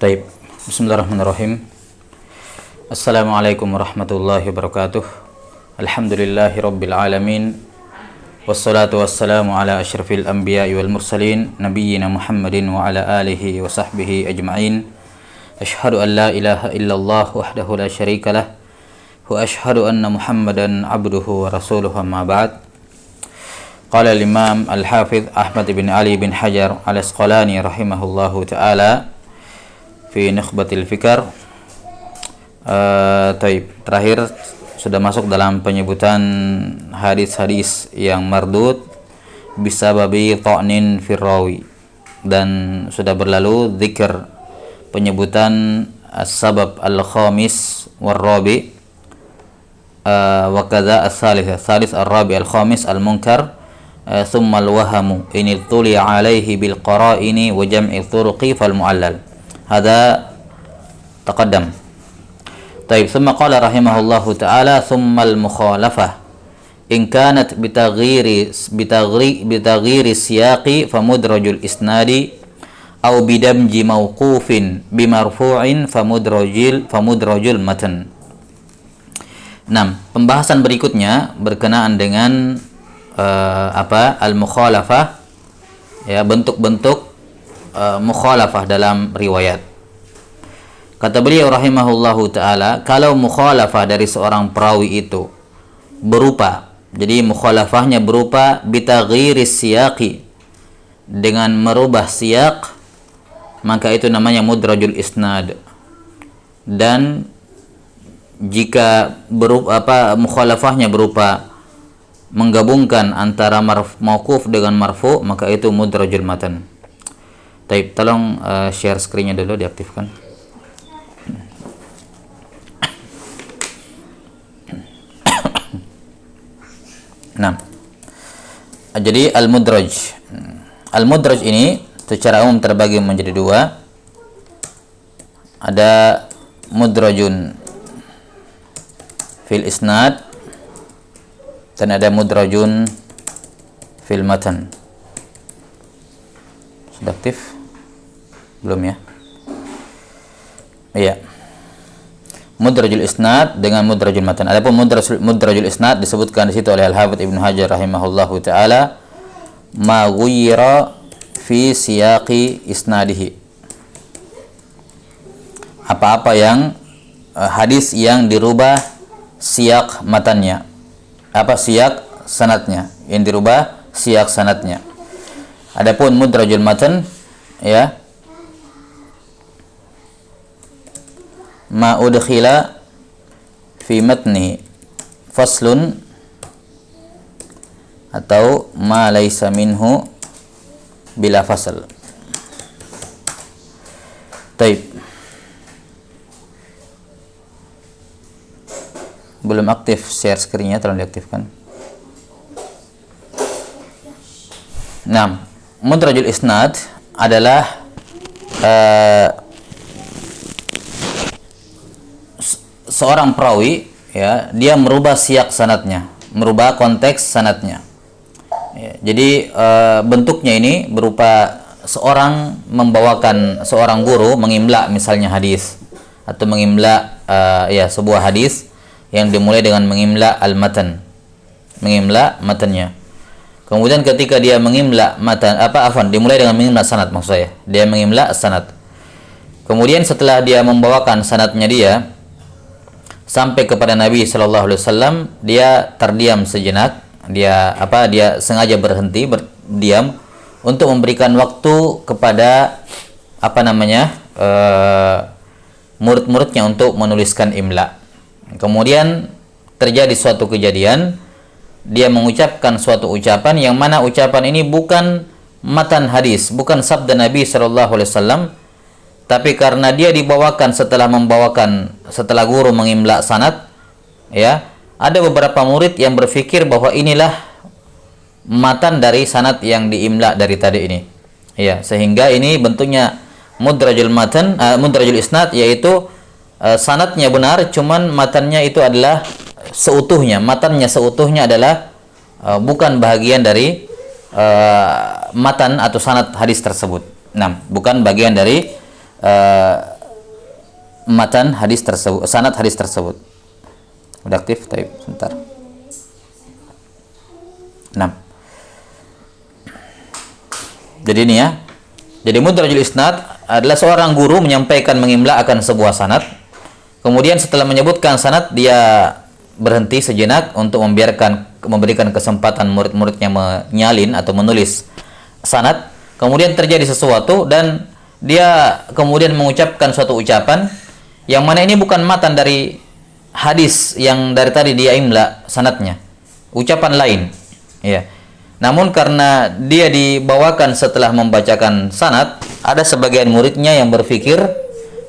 Taib. Bismillahirrahmanirrahim. Assalamualaikum warahmatullahi wabarakatuh. Alhamdulillahi rabbil alamin. Wassalatu wassalamu ala asyrafil anbiya'i wal mursalin nabiyyina Muhammadin wa ala alihi wa sahbihi ajma'in. Ashhadu an la ilaha illallah wahdahu la syarikalah wa ashhadu anna Muhammadan abduhu wa rasuluhu, amma ba'd. Qala al-Imam al-Hafidh Ahmad bin Ali bin Hajar al-Asqalani rahimahullahu ta'ala fi Nukhbatil Fikar. Terakhir sudah masuk dalam penyebutan hadis-hadis yang mardud bisababi ta'nin firrawi, dan sudah berlalu zikr penyebutan as-sabab al-khamis war-rabi wa kadza as-salis ar-rabi al-khamis al-munkar thumma al-wahamu in tuli alaihi bil qara'ini wa jam'i turuqi fal mu'allal. Hada taqaddam. Taib. Thumma qala rahimahullahu ta'ala thumma al-mukhalafah in kanat bitaghiri siyaqi famudrajul isnadi aw bidamji mawqufin bimarfu'in famudrajul matan. 6. Pembahasan berikutnya berkenaan dengan al-mukhalafah, ya, bentuk-bentuk mukhalafah dalam riwayat. Kata beliau rahimahullahu ta'ala, kalau mukhalafah dari seorang perawi itu berupa, jadi mukhalafahnya berupa bitaghiri siyaqi, dengan merubah siyaq, maka itu namanya mudrajul isnad. Dan jika mukhalafahnya berupa menggabungkan antara mauquf dengan marfu, maka itu mudrajul matan. Taib, tolong share screen-nya dulu, diaktifkan. Nah, jadi al-mudraj ini secara umum terbagi menjadi dua. Ada mudrajun fil isnad dan ada mudrajun fil matan. Sudah aktif? Belum ya? Iya. Mudrajul isnad dengan mudrajul matan. Adapun mudrajul isnad disebutkan di situ oleh Al-Hafidz Ibnu Hajar rahimahullahu taala, ma ghayyira fi siyaqi isnadihi. Apa-apa yang hadis yang dirubah siyak matannya. Apa siyak sanadnya? Yang dirubah siyak sanadnya. Adapun mudrajul matan, ya, ma udkhila fi matni faslun atau ma laisa minhu bila fasl. Taib. Belum aktif share screen-nya, tolong diaktifkan. Nah, mudrajul isnad adalah seorang perawi, ya, dia merubah siyak sanadnya, merubah konteks sanadnya. Ya, jadi bentuknya ini berupa seorang membawakan, seorang guru mengimla misalnya hadis atau mengimla sebuah hadis yang dimulai dengan mengimla al-matan, mengimla matannya. Kemudian ketika dia mengimla matan, dimulai dengan mengimla sanad, maksud saya. Dia mengimla sanad. Kemudian setelah dia membawakan sanadnya dia sampai kepada Nabi sallallahu alaihi wasallam, dia terdiam sejenak. Dia sengaja berdiam untuk memberikan waktu kepada murid-muridnya untuk menuliskan imla. Kemudian terjadi suatu kejadian, dia mengucapkan suatu ucapan yang mana ucapan ini bukan matan hadis, bukan sabda Nabi sallallahu alaihi wasallam, tapi karena dia dibawakan setelah guru mengimla sanad, ya, ada beberapa murid yang berpikir bahwa inilah matan dari sanad yang diimla dari tadi ini, ya, sehingga ini bentuknya mudrajul matan, mudrajul isnad, yaitu sanadnya benar, cuman matannya itu adalah seutuhnya, matannya seutuhnya adalah bukan bagian dari matan atau sanad hadis tersebut. Nah, bukan bagian dari matan hadis tersebut, sanad hadis tersebut. Udah aktif? Baik, sebentar. 6. Jadi ini ya. Jadi mudrajul isnad adalah seorang guru menyampaikan mengimla akan sebuah sanad. Kemudian setelah menyebutkan sanad, dia berhenti sejenak untuk memberikan kesempatan murid-muridnya menyalin atau menulis sanad. Kemudian terjadi sesuatu dan dia kemudian mengucapkan suatu ucapan yang mana ini bukan matan dari hadis yang dari tadi dia imla sanadnya, ucapan lain, ya. Namun karena dia dibawakan setelah membacakan sanad, ada sebagian muridnya yang berpikir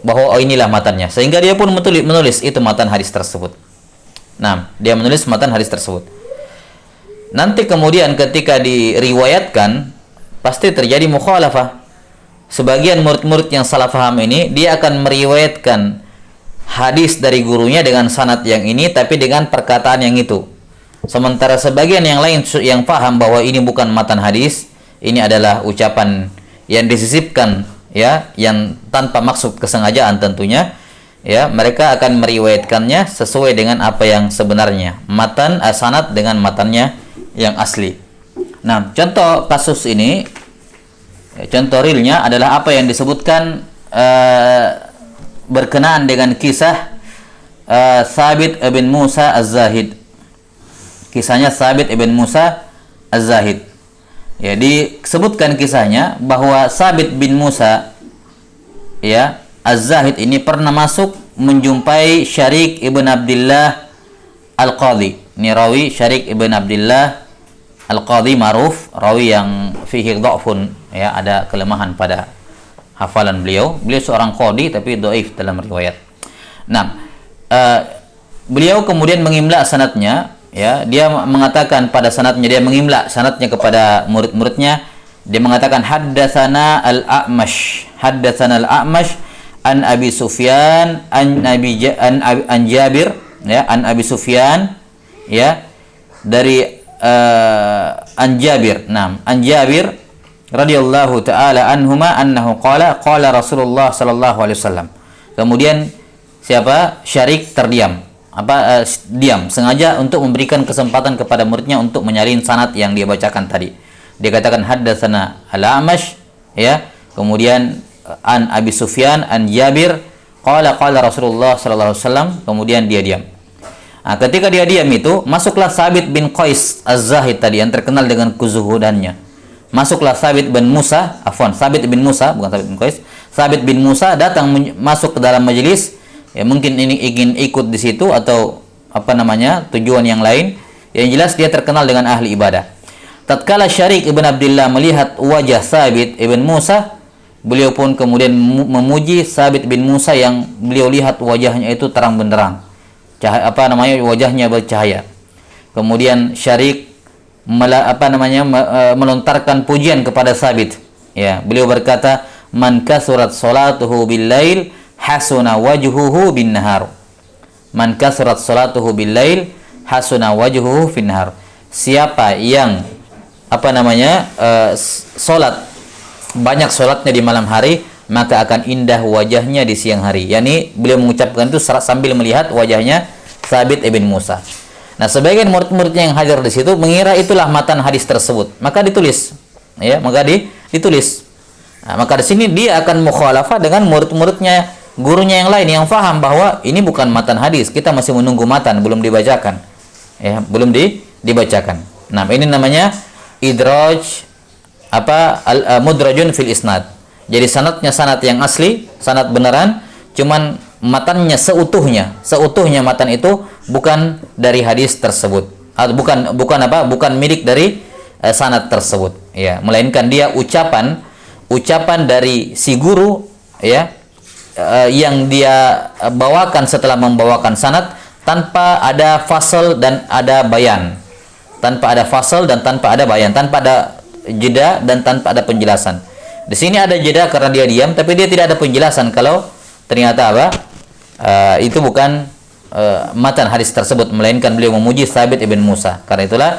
bahwa oh inilah matannya, sehingga dia pun menulis itu matan hadis tersebut. Nah, dia menulis matan hadis tersebut. Nanti kemudian ketika diriwayatkan, pasti terjadi mukhalafah. Sebagian murid-murid yang salah paham ini, dia akan meriwayatkan hadis dari gurunya dengan sanad yang ini, tapi dengan perkataan yang itu. Sementara sebagian yang lain yang paham bahwa ini bukan matan hadis, ini adalah ucapan yang disisipkan, ya, yang tanpa maksud kesengajaan tentunya, ya, mereka akan meriwayatkannya sesuai dengan apa yang sebenarnya, matan sanad dengan matannya yang asli. Nah, contoh kasus ini, contoh realnya adalah apa yang disebutkan berkenaan dengan kisah Thabit ibn Musa Az-Zahid. Kisahnya Thabit ibn Musa Az-Zahid. Ya, disebutkan kisahnya bahwa Thabit bin Musa, ya, Az-Zahid ini pernah masuk menjumpai Syarik ibn Abdullah Al-Qadhi. Ini rawi Syarik ibn Abdullah Al-Qadhi, ma'ruf, rawi yang fihi dha'fun, ya, ada kelemahan pada hafalan beliau. Beliau seorang qadhi tapi dhaif dalam riwayat. Nah, beliau kemudian mengimla sanadnya, ya, dia mengatakan pada sanadnya, dia mengimla sanadnya kepada murid-muridnya. Dia mengatakan haddatsana al-A'mash, an Abi Sufyan an Jabir, ya, an Abi Sufyan, ya, dari an Jabir. Nah, an Jabir radhiyallahu taala anhuma annahu qala Rasulullah sallallahu alaihi wasallam. Kemudian siapa? Syarik terdiam. Diam sengaja untuk memberikan kesempatan kepada muridnya untuk menyalin sanad yang dia bacakan tadi. Dia katakan haddatsana al-A'mash, ya, kemudian an Abi Sufyan an Jabir qala Rasulullah sallallahu alaihi wasallam, kemudian dia diam. Nah, ketika dia diam itu, masuklah Thabit bin Qais Az-Zahid tadi yang terkenal dengan kezuhudannya. Masuklah Thabit bin Musa, Thabit bin Musa, bukan Thabit bin Qais. Thabit bin Musa datang masuk ke dalam majelis. Ya, mungkin ini ingin ikut di situ atau apa namanya, tujuan yang lain. Yang jelas dia terkenal dengan ahli ibadah. Tatkala Syarik ibn Abdullah melihat wajah Thabit ibn Musa, beliau pun kemudian memuji Thabit bin Musa yang beliau lihat wajahnya itu terang benderang. Wajahnya bercahaya. Kemudian Syarik melontarkan pujian kepada Thabit. Ya, beliau berkata, "Man kasurat salatuhu bil lail hasuna wajhuhu bin nahar." Man kasrat salatuhu bil lail hasuna wajhuhu fin nahar. Siapa yang banyak salatnya di malam hari, maka akan indah wajahnya di siang hari. Yani beliau mengucapkan itu sambil melihat wajahnya Thabit ibn Musa. Nah, sebagian murid-muridnya yang hadir di situ mengira itulah matan hadis tersebut, maka ditulis, ya, ditulis. Nah, maka di sini dia akan mukhalafah dengan murid-muridnya, gurunya yang lain yang faham bahwa ini bukan matan hadis, kita masih menunggu matan, belum dibacakan, ya, belum dibacakan. Nah, ini namanya idraj mudrajun fil isnad. Jadi sanadnya sanad yang asli, sanad beneran, cuman matannya seutuhnya matan itu bukan dari hadis tersebut, atau bukan milik dari sanad tersebut, ya, melainkan dia ucapan dari si guru, ya, yang dia bawakan setelah membawakan sanad tanpa ada fasal dan ada bayan, tanpa ada jeda dan tanpa ada penjelasan. Di sini ada jeda karena dia diam, tapi dia tidak ada penjelasan kalau ternyata itu bukan matan hadis tersebut, melainkan beliau memuji Thabit ibn Musa. Karena itulah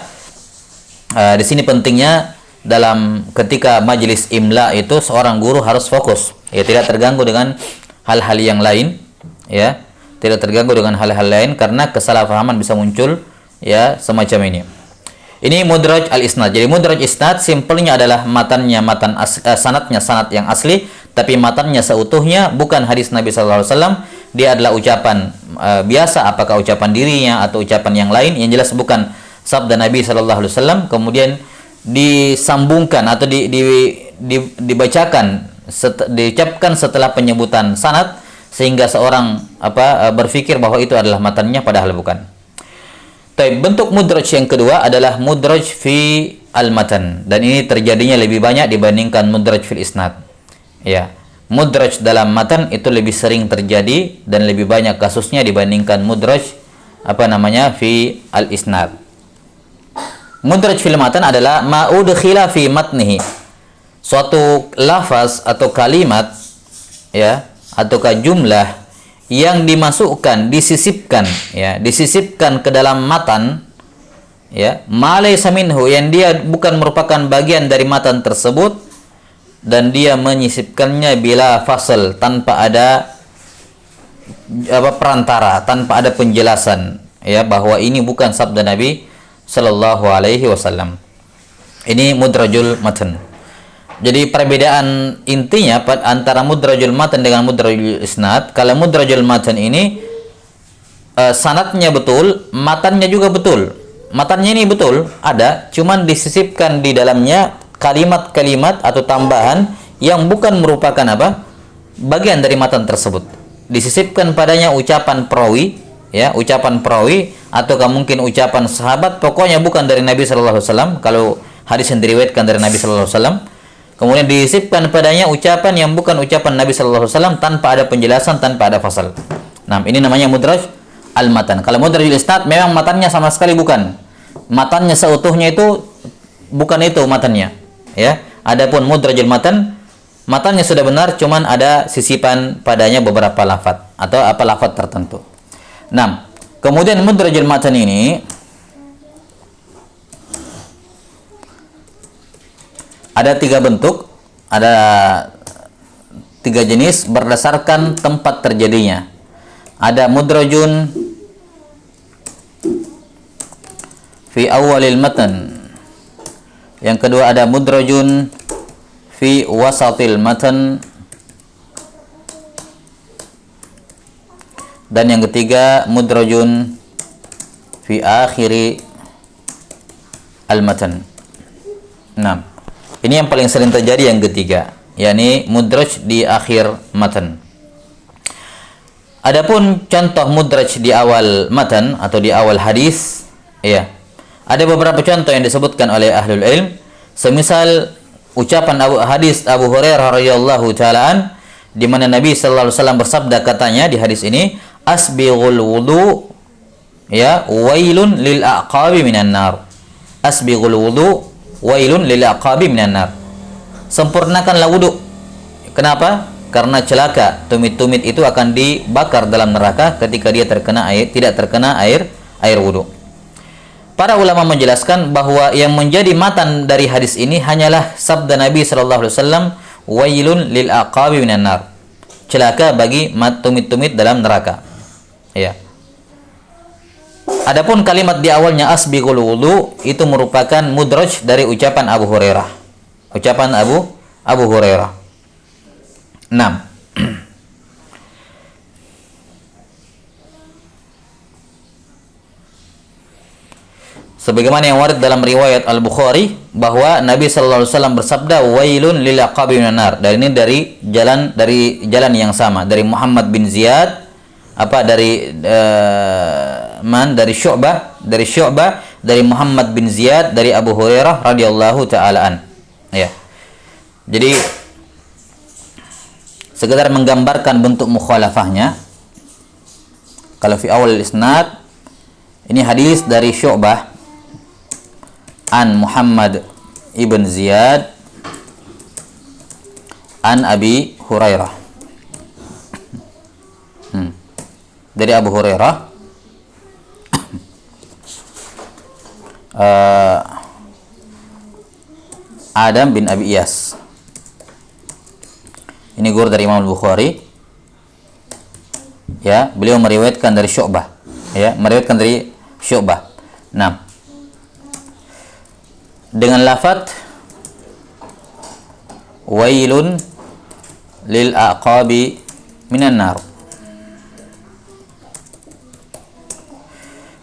di sini pentingnya dalam ketika majelis imla itu seorang guru harus fokus, ya, tidak terganggu dengan hal-hal yang lain, ya, tidak terganggu dengan hal-hal lain karena kesalahpahaman bisa muncul, ya, semacam ini. Ini mudraj al-isnad. Jadi mudraj isnad simpelnya adalah matannya sanadnya sanad yang asli, tapi matannya seutuhnya bukan hadis Nabi sallallahu alaihi wasallam. Dia adalah ucapan biasa, apakah ucapan dirinya atau ucapan yang lain, yang jelas bukan sabda Nabi sallallahu alaihi wasallam, kemudian disambungkan atau dibacakan diucapkan setelah penyebutan sanad sehingga seorang berpikir bahwa itu adalah matannya padahal bukan. Bentuk mudraj yang kedua adalah mudraj fi al-matan, dan ini terjadinya lebih banyak dibandingkan mudraj fil isnad. Ya, mudraj dalam matan itu lebih sering terjadi dan lebih banyak kasusnya dibandingkan mudraj fi al-isnad. Mudraj fil matan adalah ma udkhila fi matnihi, suatu lafaz atau kalimat, ya, ataukah jumlah yang dimasukkan, disisipkan ke dalam matan, ya, ma laysa minhu, yang dia bukan merupakan bagian dari matan tersebut, dan dia menyisipkannya bila fasal, tanpa ada perantara, tanpa ada penjelasan, ya, bahwa ini bukan sabda Nabi sallallahu alaihi wasallam. Ini mudrajul matan. Jadi perbedaan intinya antara mudrajul matan dengan mudrajul isnad, kalau mudrajul matan ini sanadnya betul, matannya juga betul. Matannya ini betul, ada, cuman disisipkan di dalamnya kalimat-kalimat atau tambahan yang bukan merupakan bagian dari matan tersebut. Disisipkan padanya ucapan perawi, ya, ucapan perawi, ataukah mungkin ucapan sahabat, pokoknya bukan dari Nabi sallallahu alaihi wasallam kalau hadis yang diriwayatkan dari Nabi sallallahu alaihi wasallam. Kemudian disisipkan padanya ucapan yang bukan ucapan Nabi sallallahu alaihi wasallam, tanpa ada penjelasan, tanpa ada fasal. Nah, ini namanya mudraj al-matan. Kalau mudrajul isnad memang matannya sama sekali bukan. Matannya seutuhnya itu bukan itu matannya, ya. Adapun mudrajul matan, matannya sudah benar, cuman ada sisipan padanya beberapa lafaz atau lafaz tertentu. Nah, kemudian mudrajul matan ini ada 3 bentuk, ada 3 jenis berdasarkan tempat terjadinya. Ada mudrajun fi awalil matan. Yang kedua ada mudrajun fi wasatil matan. Dan yang ketiga mudrajun fi akhiri al-matan. Nah, ini yang paling sering terjadi yang ketiga, yakni mudraj di akhir matan. Adapun contoh mudraj di awal matan atau di awal hadis, ya, ada beberapa contoh yang disebutkan oleh ahlul ilm. Semisal ucapan hadis Abu Hurairah radhiyallahu ta'ala di mana Nabi sallallahu alaihi wasallam bersabda, katanya di hadis ini, asbighul wudu, ya, wailun lil aqabi minan nar. Asbighul wudu wailun lil aqabi minan nar. Sempurnakanlah wudu. Kenapa? Karena celaka tumit-tumit itu akan dibakar dalam neraka ketika dia tidak terkena air wudu. Para ulama menjelaskan bahwa yang menjadi matan dari hadis ini hanyalah sabda Nabi sallallahu alaihi wasallam, wailun lil aqabi minan nar. Celaka bagi tumit-tumit dalam neraka. Ya. Adapun kalimat di awalnya asbighul wudu itu merupakan mudraj dari ucapan Abu Hurairah. Ucapan Abu Hurairah. 6. Sebagaimana yang warid dalam riwayat Al-Bukhari bahwa Nabi sallallahu alaihi wasallam bersabda, wailun lil aqabi minan nar. Dan ini dari jalan yang sama, dari Muhammad bin Ziyad, dari Syu'bah, dari Muhammad bin Ziyad, dari Abu Hurairah radhiyallahu ta'ala an. Ya. Jadi sekedar menggambarkan bentuk mukhalafahnya. Kalau fi awal isnad ini hadis dari Syu'bah an Muhammad ibn Ziyad an Abi Hurairah. Dari Abu Hurairah Adam bin Abi Iyas. Ini guru dari Imam Al-Bukhari. Ya, beliau meriwayatkan dari Syu'bah. Ya, meriwayatkan dari Syu'bah. Nah, dengan lafaz wailun lil aqabi minan nar.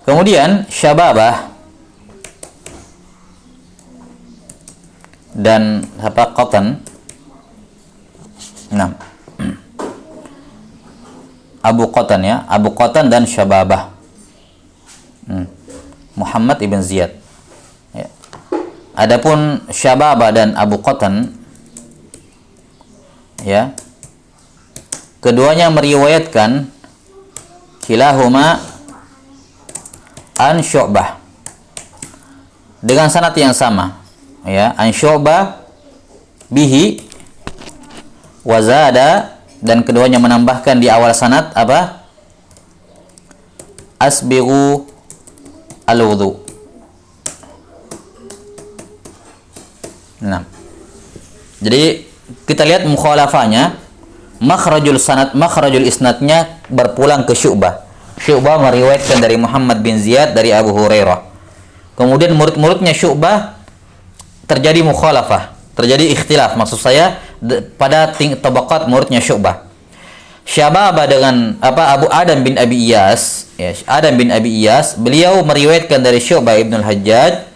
Kemudian syababah dan qatan. Nah, Abu Qatan ya, Abu Qatan dan syababah. Muhammad ibn Ziyad. Ya. Adapun syababah dan Abu Qatan, ya, keduanya meriwayatkan kilahuma an Syu'bah dengan sanad yang sama, ya, an Syu'bah bihi wazada, dan keduanya menambahkan di awal sanad apa? Asbighu al-wudu. Nah, jadi kita lihat mukhalafahnya, makhrajul sanad, makhrajul isnadnya berpulang ke Syu'bah. Syu'bah meriwayatkan dari Muhammad bin Ziyad dari Abu Hurairah. Kemudian murid-muridnya Syu'bah terjadi mukhalafah, terjadi ikhtilaf. Maksud saya pada tabaqat muridnya Syu'bah. Syababah dengan Abu Adam bin Abi Iyas, ya, Adam bin Abi Iyas, beliau meriwayatkan dari Syu'bah ibn al-Hajjaj,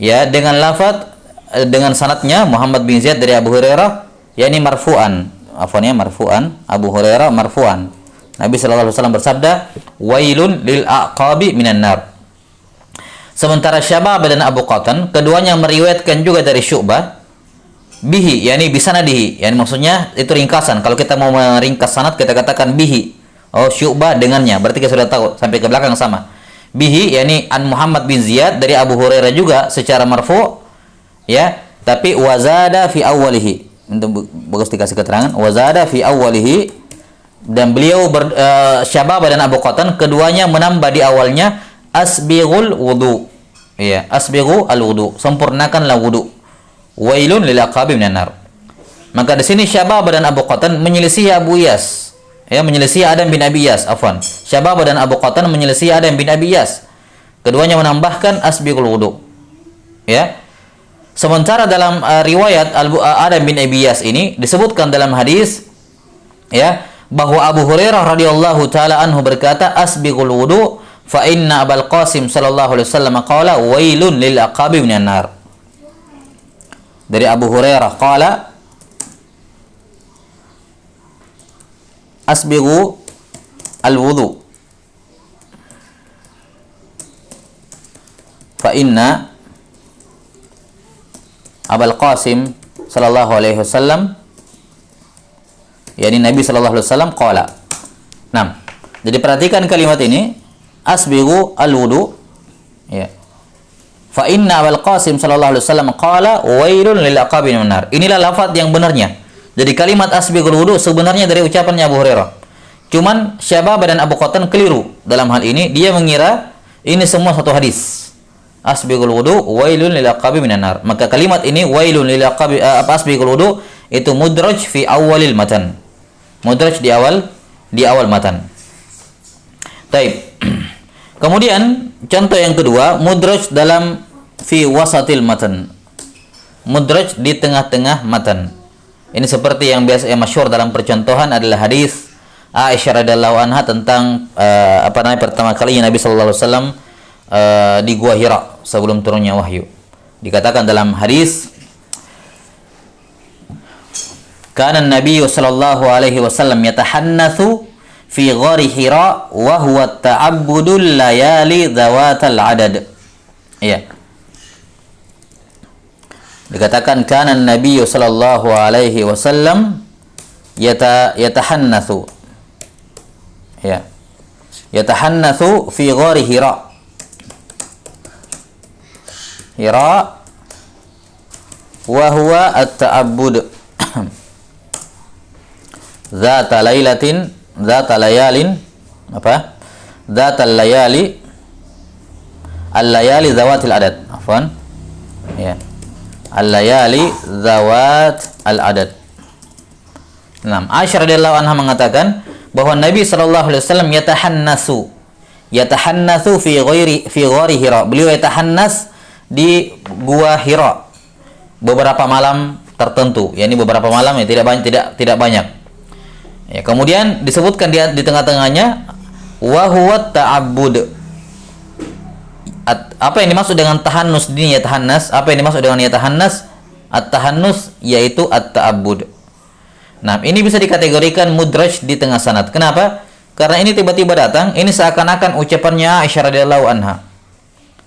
ya, dengan lafaz, dengan sanadnya Muhammad bin Ziyad dari Abu Hurairah, yakni marfu'an. Marfu'an, Abu Hurairah marfu'an. Nabi sallallahu alaihi wasallam bersabda, "Wailun lil aqabi minan nar." Sementara Syababah dan Abu Qatan keduanya meriwayatkan juga dari Syu'bah bihi, yakni bisanadihi, yakni maksudnya itu ringkasan. Kalau kita mau meringkas sanad kita katakan bihi. Oh, Syu'bah dengannya, berarti kita sudah tahu sampai ke belakang sama. Bihi yakni an Muhammad bin Ziyad dari Abu Hurairah juga secara marfu', ya, tapi wazada fi awwalihi. Untuk bagus dikasih keterangan wazada fi awwalihi, dan beliau Syababah dan Abu Qatan keduanya menambah di awalnya asbighul wudu. Ya, asbighu al-wudu, sempurnakanlah wudu. Wailun lil aqabi minan nar. Maka di sini Syababah dan Abu Qatan menyelisih Abu Iyas, ya, menyelisih Adam bin Abi Iyas, afwan. Syababah dan Abu Qatan menyelisih Adam bin Abi Iyas. Keduanya menambahkan asbighul wudu. Ya. Sementara dalam riwayat Adam bin Abi Iyas ini disebutkan dalam hadis, ya, bahwa Abu Hurairah radhiyallahu taala anhu berkata asbighul wudu fa inna Abul Qasim sallallahu alaihi wasallam qala wailun lil aqabi minan nar. Dari Abu Hurairah qala asbighu al-wudu fa inna Abul Qasim sallallahu alaihi wasallam, yakni Nabi sallallahu alaihi wasallam qala. Nah, jadi perhatikan kalimat ini, asbighu al-wudu, ya. Fa inna Abul Qasim sallallahu alaihi wasallam qala wailun lil aqabi minan nar. Inilah lafaz yang benarnya. Jadi kalimat asbighul wudu sebenarnya dari ucapannya Abu Hurairah. Cuman Syababah dan Abu Qatan keliru dalam hal ini, dia mengira ini semua satu hadis. Asbighul wudu wailun lil aqabi minan nar. Maka kalimat ini wailun lil aqabi asbighul wudu itu mudraj fi awalil matan. Mudraj di awal matan. Taib. Kemudian contoh yang kedua, mudraj dalam fi wasatil matan. Mudraj di tengah-tengah matan. Ini seperti yang biasa yang masyhur dalam percontohan adalah hadis Aisyah radhiyallahu anha tentang pertama kalinya Nabi sallallahu alaihi wasallam di Gua Hira sebelum turunnya wahyu. Dikatakan dalam hadis, kana Nabi sallallahu alaihi wasallam yatahannatsu fi ghari Hira wa huwa ta'abbudul layali dzawatal adad. Iya. Dikatakan kana Nabi sallallahu alaihi wasallam yatahannatsu. Ya. Yatahannatsu fi ghari Hira. Hira wa huwa at-ta'abbud zata layalin zatal layali al-layali zawatil adad, afwan, ya, al-layali zawat al-adad. Nah, Aisyah radhiyallahu anha mengatakan bahwa Nabi sallallahu alaihi wasallam yatahannatsu fi ghari Hira. Beliau yatahannas di gua Hira beberapa malam tertentu, yakni beberapa malam ya, tidak banyak. Ya, kemudian disebutkan di tengah-tengahnya wa huwa ta'abbud. Apa yang dimaksud dengan tahannus ini ya tahannas? Apa yang dimaksud dengan ya tahannas? At-tahannus yaitu at-ta'abbud. Nah, ini bisa dikategorikan mudraj di tengah sanad. Kenapa? Karena ini tiba-tiba datang, ini seakan-akan ucapannya Aisyah radhiyallahu anha.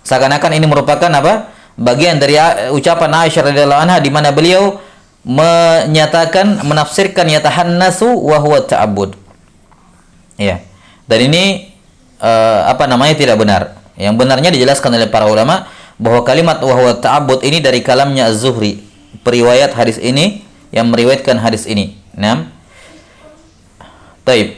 Seakan-akan ini merupakan apa? Bagian dari ucapan Aisyah radhiyallahu anha di mana beliau menyatakan, menafsirkan yatahannasu wa huwa ta'abbud. Ya. Dan ini tidak benar. Yang benarnya dijelaskan oleh para ulama bahwa kalimat wa huwa ta'abbud ini dari kalamnya Az-Zuhri, periwayat hadis ini, yang meriwayatkan hadis ini. Nah. Taib.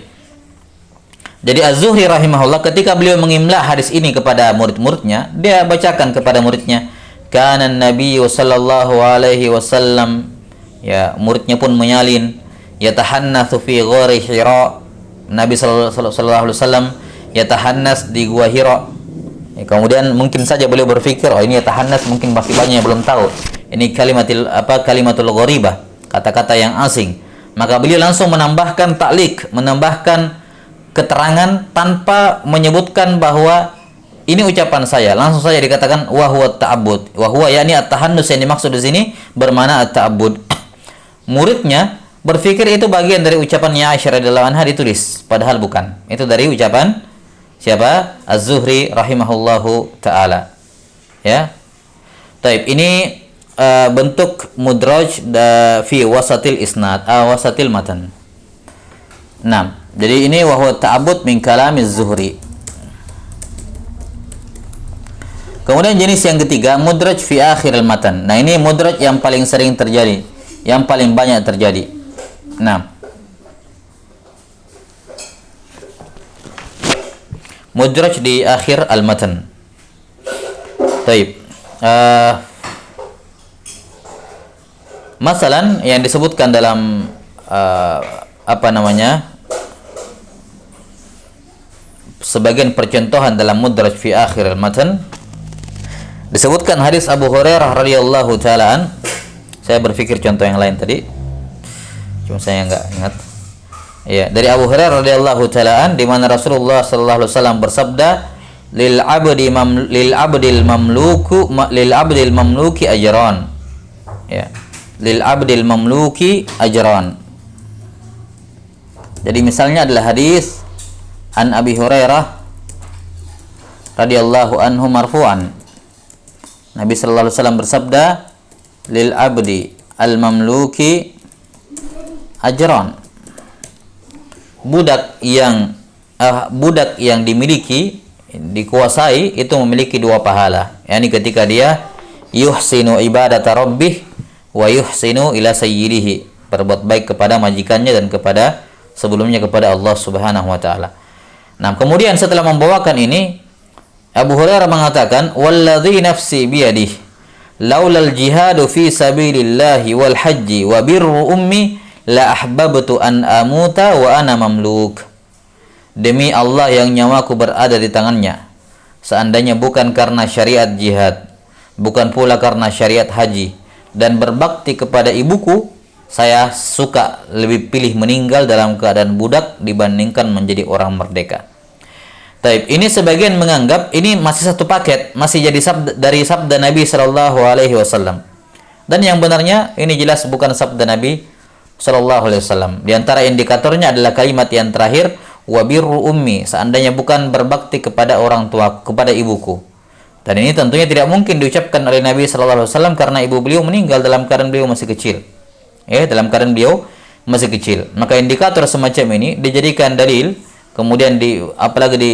Jadi Az-Zuhri rahimahullah ketika beliau mengimla hadis ini kepada murid-muridnya, dia bacakan kepada muridnya, kana Nabi sallallahu alaihi wasallam, ya, muridnya pun menyalin, yatahannatsu fi ghari Hira. Nabi sallallahu alaihi wasallam yatahannas di gua Hira. Ya, kemudian mungkin saja beliau berpikir, oh ini yatahannas mungkin masih banyak yang belum tahu. Ini kalimatul gharibah, kata-kata yang asing. Maka beliau langsung menambahkan ta'liq, menambahkan keterangan tanpa menyebutkan bahwa ini ucapan saya. Langsung saja dikatakan wa huwa ta'abbud. Wa huwa yakni at-tahannus yang dimaksud di sini bermakna at-ta'abbud. Muridnya berpikir itu bagian dari ucapannya Aisyah radhiyallahu anha ditulis, padahal bukan. Itu dari ucapan siapa? Az-Zuhri rahimahullahu taala. Ya. Taib, ini bentuk mudraj fi wasatil isnad, wasatil matan. Nah, jadi ini wa huwa ta'abbud min kalamiz Zuhri. Kemudian jenis yang ketiga, mudraj fi akhiril matan. Nah, ini mudraj yang paling sering terjadi, yang paling banyak terjadi. Nah, mudraj di akhir al-matan. Taib. Masalan yang disebutkan dalam sebagian percontohan dalam mudraj fi akhir al-matan, disebutkan hadis Abu Hurairah radhiyallahu taala. Saya berpikir contoh yang lain tadi, cuma saya enggak ingat. Ya, dari Abu Hurairah radhiyallahu taala di mana Rasulullah sallallahu alaihi wasallam bersabda, lil abdil mamluki ajran. Ya, lil abdil mamluki ajran. Jadi misalnya adalah hadis an Abi Hurairah radhiyallahu anhu marfu'an. Nabi sallallahu alaihi wasallam bersabda, lil abdi al mamluki ajran. Budak yang dimiliki, dikuasai, itu memiliki dua pahala. Yani ketika dia yuhsinu ibadata rabbih wa yuhsinu ila sayyidihi, berbuat baik kepada majikannya dan kepada sebelumnya kepada Allah Subhanahu wa taala. Nah, kemudian setelah membawakan ini, Abu Hurairah mengatakan, walladzi nafsi biyadihi laulal jihadu fi sabilillahi wal haji wa birru ummi la ahbabtu an amuta wa ana mamluk. Demi Allah yang nyawaku berada di tangannya, seandainya bukan karena syariat jihad, bukan pula karena syariat haji, dan berbakti kepada ibuku, saya suka lebih pilih meninggal dalam keadaan budak dibandingkan menjadi orang merdeka. Taib, ini sebagian menganggap ini masih satu paket, masih jadi dari sabda Nabi sallallahu alaihi wasallam. Dan yang benarnya ini jelas bukan sabda Nabi sallallahu alaihi wasallam. Di antara indikatornya adalah kalimat yang terakhir, wa birru ummi, seandainya bukan berbakti kepada orang tua, kepada ibuku. Dan ini tentunya tidak mungkin diucapkan oleh Nabi sallallahu alaihi wasallam karena ibu beliau meninggal dalam keadaan beliau masih kecil. Dalam keadaan beliau masih kecil. Maka indikator semacam ini dijadikan dalil, kemudian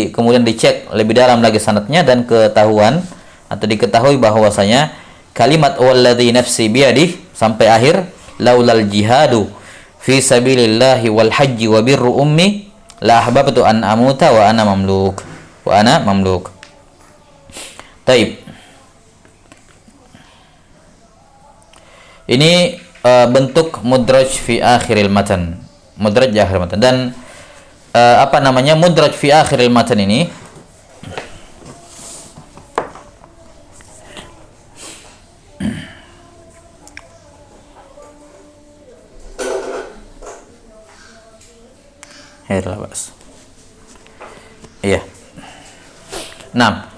kemudian dicek lebih dalam lagi sanadnya dan ketahuan atau diketahui bahwasanya kalimat walladzi nafsi biyadihi sampai akhir, laulal jihadu fi sabilillahi wal haji wa birru ummi la ahbabtu an amuta wa ana mamluk. Taib. Ini bentuk mudraj fi akhiril matan. Mudraj di akhir matan. Dan apa namanya, mudraj fi akhiril matan ini iya. Nah,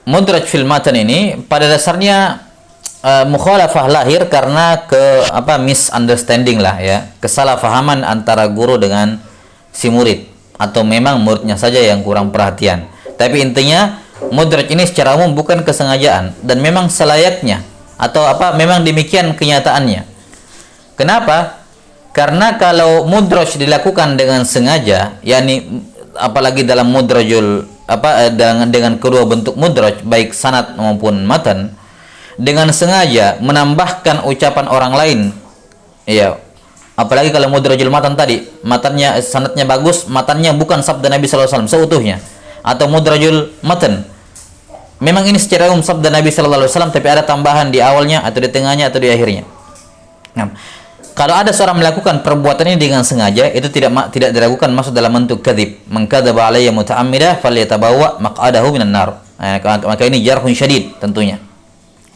mudraj fil matan ini pada dasarnya mukhalafah lahir karena misunderstanding lah ya, kesalahpahaman antara guru dengan si murid, atau memang muridnya saja yang kurang perhatian. Tapi intinya mudraj ini secara umum bukan kesengajaan dan memang selayaknya, atau memang demikian kenyataannya. Kenapa? Karena kalau mudraj dilakukan dengan sengaja, yakni apalagi dalam mudrajul dengan kedua bentuk mudraj baik sanad maupun matan, dengan sengaja menambahkan ucapan orang lain, ya, apalagi kalau mudrajul matan tadi matannya, sanadnya bagus, matannya bukan sabda Nabi sallallahu alaihi wasallam seutuhnya, atau mudrajul matan memang ini secara umum sabda Nabi sallallahu alaihi wasallam tapi ada tambahan di awalnya atau di tengahnya atau di akhirnya. Nah, kalau ada seorang melakukan perbuatan ini dengan sengaja, itu tidak diragukan masuk dalam bentuk kadzib. Man kadzaba alayya muta'ammidah falyatabawwa maq'adahu minan nar. Maka ini jarhun syadid tentunya.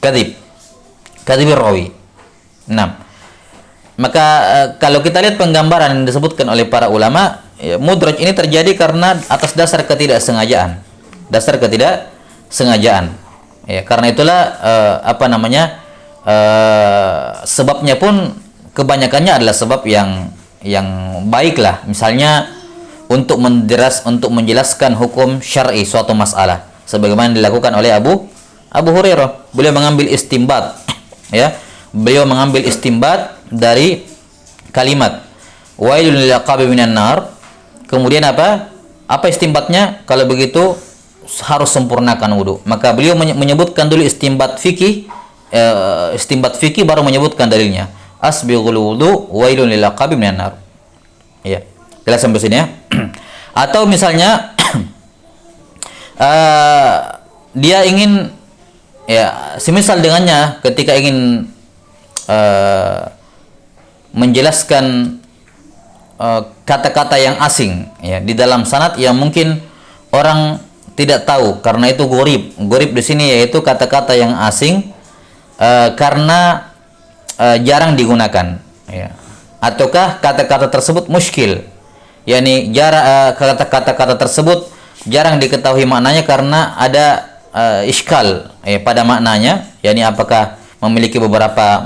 Kadzibir rawi. Nah, maka kalau kita lihat penggambaran yang disebutkan oleh para ulama, ya, mudraj ini terjadi karena atas dasar ketidaksengajaan. Ya, karena itulah sebabnya pun kebanyakannya adalah sebab yang baik lah. Misalnya untuk menjelaskan hukum syar'i suatu masalah, sebagaimana dilakukan oleh Abu Hurairah. Beliau mengambil istimbat, ya. Beliau mengambil istimbat dari kalimat wailul lil aqabi minan nar. Kemudian apa istimbatnya? Kalau begitu harus sempurnakan wudu. Maka beliau menyebutkan dulu istimbat fikih baru menyebutkan dalilnya. Asbighul wudu wailun lil aqabi minan nar. Ya. Jelas sampai sini ya. Atau misalnya dia ingin, ya, semisal dengannya ketika ingin menjelaskan kata-kata yang asing, ya, di dalam sanad yang mungkin orang tidak tahu karena itu gharib. Gharib di sini yaitu kata-kata yang asing karena jarang digunakan, ya. Ataukah kata-kata tersebut muskil, yakni kata-kata tersebut jarang diketahui maknanya karena ada iskal pada maknanya, yakni apakah memiliki beberapa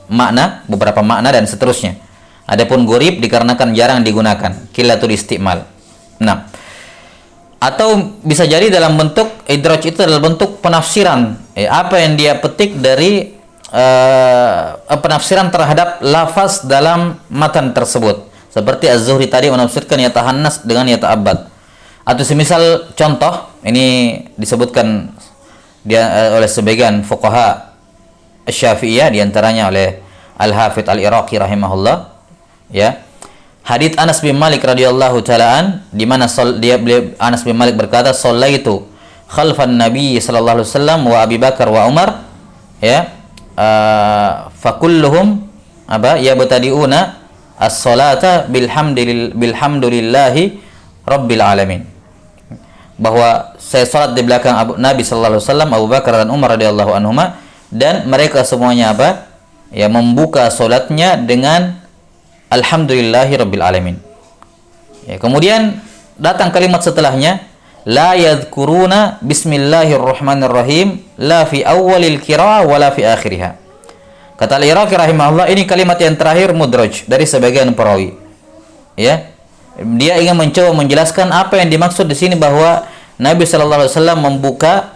makna dan seterusnya. Adapun gharib dikarenakan jarang digunakan, qillatul istimal. Nah, atau bisa jadi dalam bentuk idraj itu adalah bentuk penafsiran, apa yang dia petik dari penafsiran terhadap lafaz dalam matan tersebut. Seperti Az-Zuhri tadi menafsirkan yatahannas dengan yata'abbad. Atau semisal contoh ini disebutkan oleh sebagian fuqaha Syafi'iyah, diantaranya oleh Al-Hafidz Al-Iraqi rahimahullah, ya. Hadits Anas bin Malik radhiyallahu taalaan, di mana Anas bin Malik berkata, "Shallaitu khalfan Nabi sallallahu alaihi wasallam wa Abi Bakar wa Umar." Ya. Fakulluhum yabtadi'una as-salata bilhamdulillahi rabbil alamin. Bahwa saya salat di belakang Nabi sallallahu alaihi wasallam, Abu Bakar dan Umar radhiyallahu anhuma, dan mereka semuanya membuka salatnya dengan alhamdulillahi rabbil alamin. Ya, kemudian datang kalimat setelahnya, la yadhkuruna bismillahirrahmanirrahim la fi awwalil qiraah wa la fi akhiriha. Kata Al-Iraqi rahimahullah, ini kalimat yang terakhir mudraj dari sebagian perawi. Ya. Dia ingin mencoba menjelaskan apa yang dimaksud di sini bahwa Nabi sallallahu alaihi wasallam membuka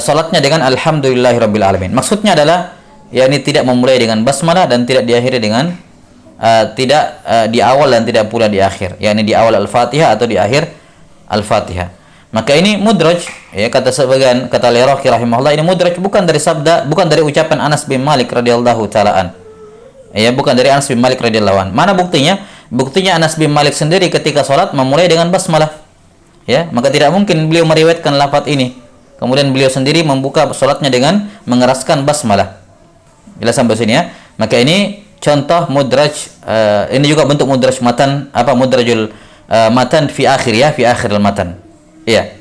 salatnya dengan alhamdulillahirabbil alamin. Maksudnya adalah yakni tidak memulai dengan basmalah dan tidak diakhiri dengan di awal dan tidak pula di akhir, yakni di awal Al-Fatihah atau di akhir Al-Fatihah. Maka ini mudraj, ya, kata Al-Iraqi rahimahullah, ini mudraj bukan dari ucapan Anas bin Malik radhiyallahu taalaan. Ya, bukan dari Anas bin Malik radhiyallahu an. Mana buktinya? Buktinya Anas bin Malik sendiri ketika salat memulai dengan basmalah. Ya, maka tidak mungkin beliau meriwayatkan lafaz ini. Kemudian beliau sendiri membuka salatnya dengan mengeraskan basmalah. Jelas sampai sini ya. Maka ini contoh mudraj, ini juga bentuk mudraj matan, mudrajul matan fi akhir, ya, fi akhir al-matan. Iya.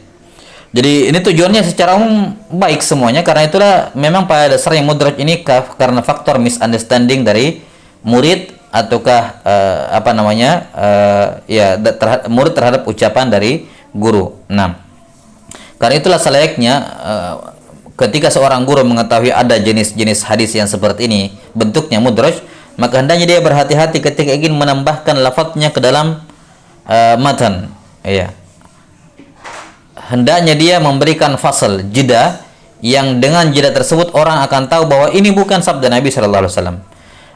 Jadi ini tujuannya secara umum baik semuanya, karena itulah memang pada dasarnya mudraj ini karena faktor misunderstanding dari murid ataukah murid terhadap ucapan dari guru. Nah, karena itulah selayaknya ketika seorang guru mengetahui ada jenis-jenis hadis yang seperti ini bentuknya mudraj, maka hendaknya dia berhati-hati ketika ingin menambahkan lafadznya ke dalam matan. Iya. Hendaknya dia memberikan fasal, jeda, yang dengan jeda tersebut orang akan tahu bahwa ini bukan sabda Nabi Shallallahu Alaihi Wasallam.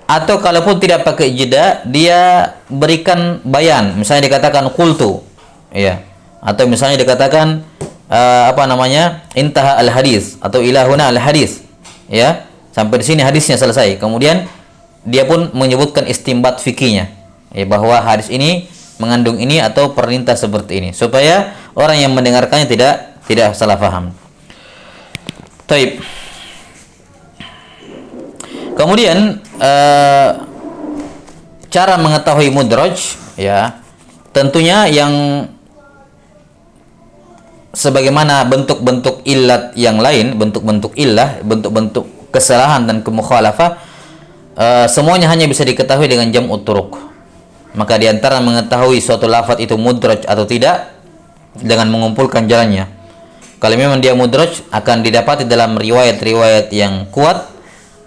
Atau kalaupun tidak pakai jeda, dia berikan bayan, misalnya dikatakan qultu, ya, atau misalnya dikatakan intaha al hadis, atau ilahuna al hadis, ya, sampai di sini hadisnya selesai. Kemudian dia pun menyebutkan istimbat fikihnya, ya, bahwa hadis ini mengandung ini atau perintah seperti ini, supaya orang yang mendengarkannya tidak salah paham. Taib. Kemudian cara mengetahui mudraj, ya, tentunya yang sebagaimana bentuk-bentuk illat yang lain, bentuk-bentuk illah, bentuk-bentuk kesalahan dan kemukhalafah, semuanya hanya bisa diketahui dengan jam'ut turuq. Maka di antara mengetahui suatu lafaz itu mudraj atau tidak dengan mengumpulkan jalannya. Kalau memang dia mudraj, akan didapati dalam riwayat-riwayat yang kuat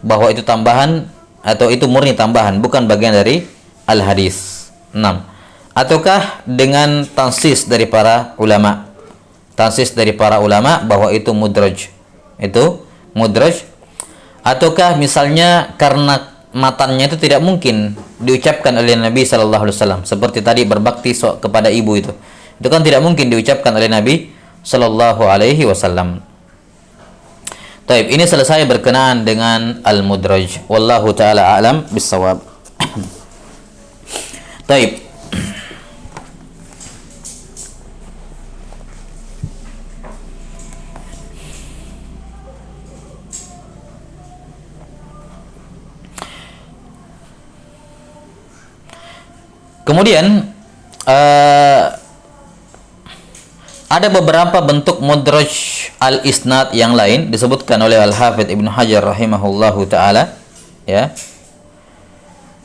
bahwa itu tambahan atau itu murni tambahan, bukan bagian dari al-hadis. 6. Ataukah dengan tansis dari para ulama. Tansis dari para ulama bahwa itu mudraj. Itu mudraj. Ataukah misalnya karena matannya itu tidak mungkin diucapkan oleh Nabi Sallallahu Alaihi Wasallam, seperti tadi berbakti kepada ibu itu kan tidak mungkin diucapkan oleh Nabi Sallallahu Alaihi Wasallam. Taib, ini selesai berkenaan dengan al-mudraj. Wallahu taala a'lam bissawab. Taib. Kemudian ada beberapa bentuk mudraj al-isnad yang lain disebutkan oleh Al-Hafidz Ibnu Hajar rahimahullahu taala, ya.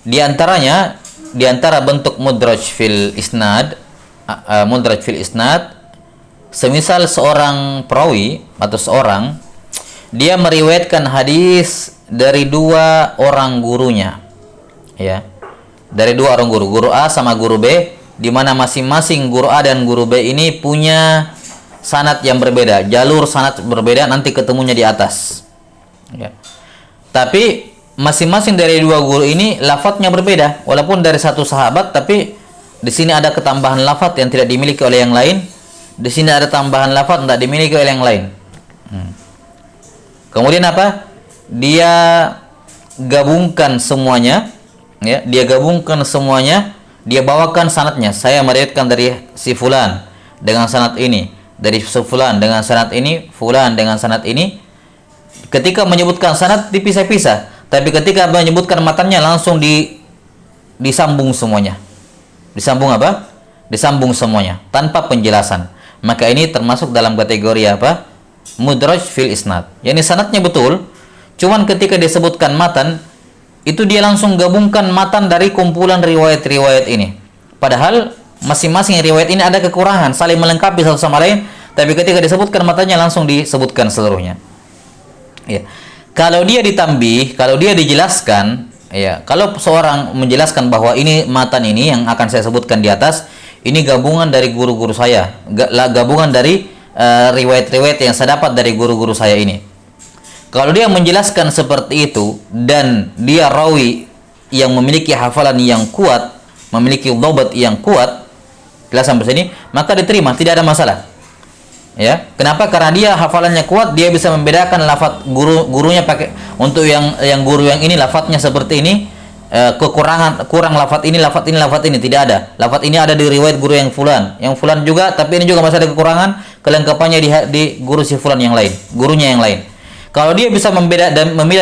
Di antara bentuk mudraj fil isnad, semisal seorang perawi atau seorang dia meriwayatkan hadis dari dua orang gurunya, ya. Dari dua orang guru, guru A sama guru B, di mana masing-masing guru A dan guru B ini punya sanad yang berbeda, jalur sanad berbeda, nanti ketemunya di atas, ya. Tapi masing-masing dari dua guru ini lafadznya berbeda, walaupun dari satu sahabat, tapi di sini ada ketambahan lafadz yang tidak dimiliki oleh yang lain, di sini ada tambahan lafadz yang tidak dimiliki oleh yang lain. Kemudian apa? Dia gabungkan semuanya. Ya, dia gabungkan semuanya, dia bawakan sanadnya. Saya meriwayatkan dari si fulan dengan sanad ini, dari si fulan dengan sanad ini, fulan dengan sanad ini. Ketika menyebutkan sanad dipisah-pisah, tapi ketika menyebutkan matanya langsung disambung semuanya. Disambung apa? Disambung semuanya tanpa penjelasan. Maka ini termasuk dalam kategori apa? Mudraj fil isnad. Yani sanadnya betul, cuman ketika disebutkan matan itu dia langsung gabungkan matan dari kumpulan riwayat-riwayat ini. Padahal masing-masing riwayat ini ada kekurangan, saling melengkapi satu sama lain, tapi ketika disebutkan matanya langsung disebutkan seluruhnya. Ya. Kalau dia ditambih, kalau dia dijelaskan, ya, kalau seorang menjelaskan bahwa ini matan ini yang akan saya sebutkan di atas, ini gabungan dari guru-guru saya, gabungan dari riwayat-riwayat yang saya dapat dari guru-guru saya ini. Kalau dia menjelaskan seperti itu dan dia rawi yang memiliki hafalan yang kuat, memiliki dhabt yang kuat, jelas sampai sini, maka diterima, tidak ada masalah. Ya, kenapa? Karena dia hafalannya kuat, dia bisa membedakan lafaz gurunya pakai untuk yang guru yang ini lafaznya seperti ini, kurang lafaz ini, tidak ada. Lafaz ini ada di riwayat guru yang fulan juga, tapi ini juga masih ada kekurangan, kelengkapannya di guru si fulan yang lain, gurunya yang lain. Kalau dia bisa memilah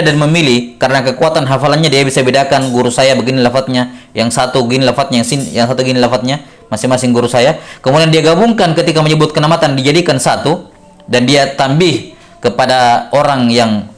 dan memilih karena kekuatan hafalannya, dia bisa bedakan guru saya begini lafadznya, yang satu gini lafadznya, yang satu gini lafadznya, masing-masing guru saya. Kemudian dia gabungkan ketika menyebutkan matan dijadikan satu, dan dia tambih kepada orang yang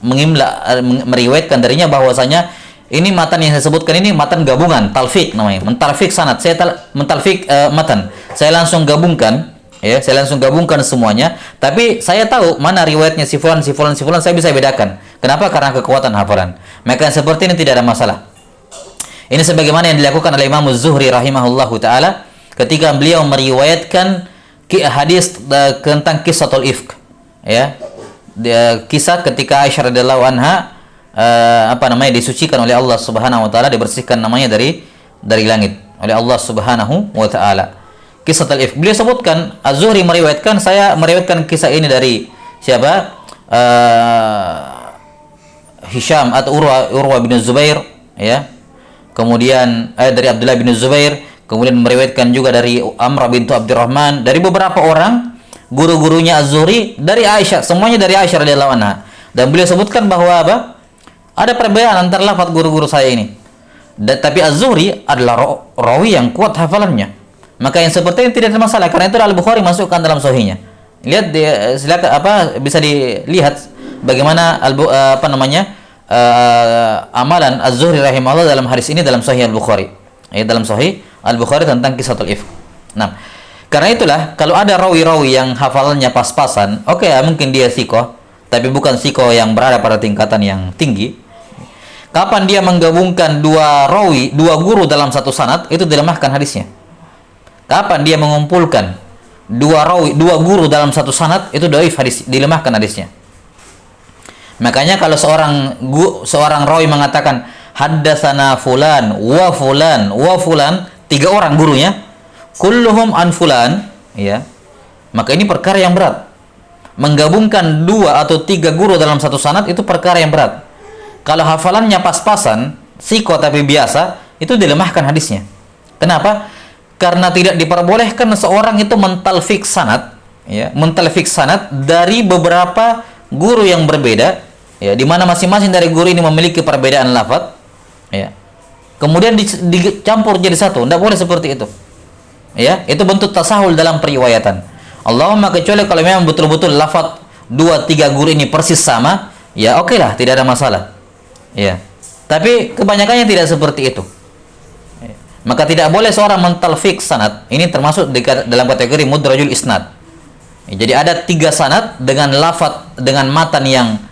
meriwayatkan darinya bahwasanya ini matan yang saya sebutkan ini matan gabungan, talfik namanya, mentalfik sanad. Saya mentalfik matan. Saya langsung gabungkan, ya, saya langsung gabungkan semuanya. Tapi saya tahu mana riwayatnya si fulan, si fulan, si fulan, saya bisa bedakan. Kenapa? Karena kekuatan hafalan. Maka seperti ini tidak ada masalah. Ini sebagaimana yang dilakukan oleh Imam Az-Zuhri rahimahullahu taala ketika beliau meriwayatkan hadis tentang kisahul ifk, ya. Kisah ketika Aisyah radhiyallahu anha disucikan oleh Allah Subhanahu wa taala, dibersihkan namanya dari langit oleh Allah Subhanahu wa taala. Kisahul ifk. Beliau sebutkan, Az-Zuhri meriwayatkan, saya meriwayatkan kisah ini dari siapa? Hisham atau Urwa bin Zubair, ya. Kemudian dari Abdullah bin Zubair, kemudian meriwayatkan juga dari Amrah bintu Abdurrahman, dari beberapa orang guru-gurunya Az-Zuhri, dari Aisyah, semuanya dari Aisyah radhiyallahu anha. Dan beliau sebutkan bahwa ada perbedaan antara lafaz guru-guru saya ini. Tapi Az-Zuhri adalah rawi yang kuat hafalannya. Maka yang seperti ini tidak ada masalah, karena itu Al-Bukhari masukkan dalam sahihnya. Lihat, silakan bisa dilihat bagaimana amalan Az-Zuhri rahimahullah dalam hadis ini dalam Sahih Al-Bukhari. Dalam Sahih Al-Bukhari tentang kisahul ifk. Nah, karena itulah kalau ada rawi-rawi yang hafalannya pas-pasan, mungkin dia thiqah, tapi bukan thiqah yang berada pada tingkatan yang tinggi. Kapan dia menggabungkan dua guru dalam satu sanad, itu dilemahkan hadisnya. Kapan dia mengumpulkan dua guru dalam satu sanad, itu dhaif hadis, dilemahkan hadisnya. Makanya kalau seorang rawi mengatakan haddatsana fulan wa fulan wa fulan, 3 orang gurunya, kulluhum an fulan, ya, maka ini perkara yang berat. Menggabungkan 2 atau 3 guru dalam satu sanad itu perkara yang berat. Kalau hafalannya pas-pasan, siko tapi biasa, itu dilemahkan hadisnya. Kenapa? Karena tidak diperbolehkan seorang itu mentalfik sanad, ya, mentalfik sanad dari beberapa guru yang berbeda, ya, di mana masing-masing dari guru ini memiliki perbedaan lafaz, ya. Kemudian dicampur jadi satu, tidak boleh seperti itu. Ya, itu bentuk tasahul dalam periwayatan. Allahumma kecuali kalau memang betul-betul lafaz 2-3 guru ini persis sama, ya lah, tidak ada masalah. Ya. Tapi kebanyakannya tidak seperti itu. Ya. Maka tidak boleh seorang mentalfik sanad. Ini termasuk dalam kategori mudrajul isnad. Jadi ada 3 sanad dengan lafaz, dengan matan yang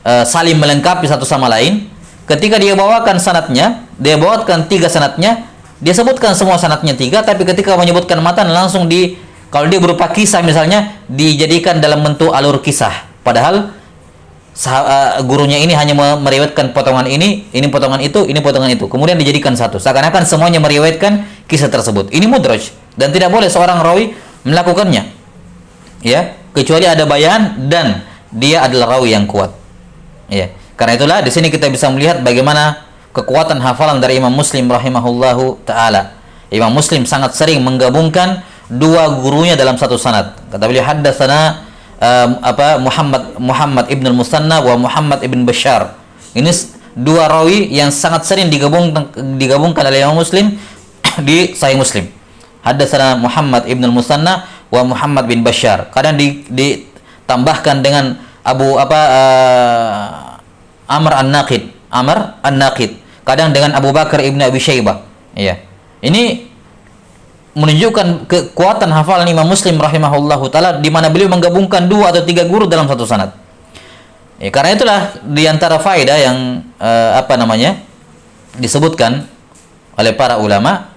saling melengkapi satu sama lain. Ketika dia bawakan sanadnya, dia bawakan 3 sanadnya, dia sebutkan semua sanadnya 3, tapi ketika menyebutkan matan langsung kalau dia berupa kisah misalnya, dijadikan dalam bentuk alur kisah. Padahal gurunya ini hanya meriwayatkan potongan ini potongan itu, ini potongan itu. Kemudian dijadikan satu. Seakan-akan semuanya meriwayatkan kisah tersebut. Ini mudraj dan tidak boleh seorang rawi melakukannya. Ya, kecuali ada bayan dan dia adalah rawi yang kuat. Ya, karena itulah di sini kita bisa melihat bagaimana kekuatan hafalan dari Imam Muslim rahimahullahu taala. Imam Muslim sangat sering menggabungkan 2 gurunya dalam satu sanad. Kata beliau, haddatsana Muhammad ibn al-Musanna wa Muhammad ibn Bashar. Ini 2 rawi yang sangat sering digabungkan oleh Imam Muslim di Sahih Muslim. Haddatsana Muhammad ibn al-Musanna wa Muhammad bin Bashar. Kadang ditambahkan dengan Amr An-Naqid. Kadang dengan Abu Bakar ibn Abi Syaibah. Ya. Ini menunjukkan kekuatan hafalan Imam Muslim rahimahullahu taala, di mana beliau menggabungkan 2 atau 3 guru dalam satu sanad. Ya, karena itulah di antara faedah yang disebutkan oleh para ulama,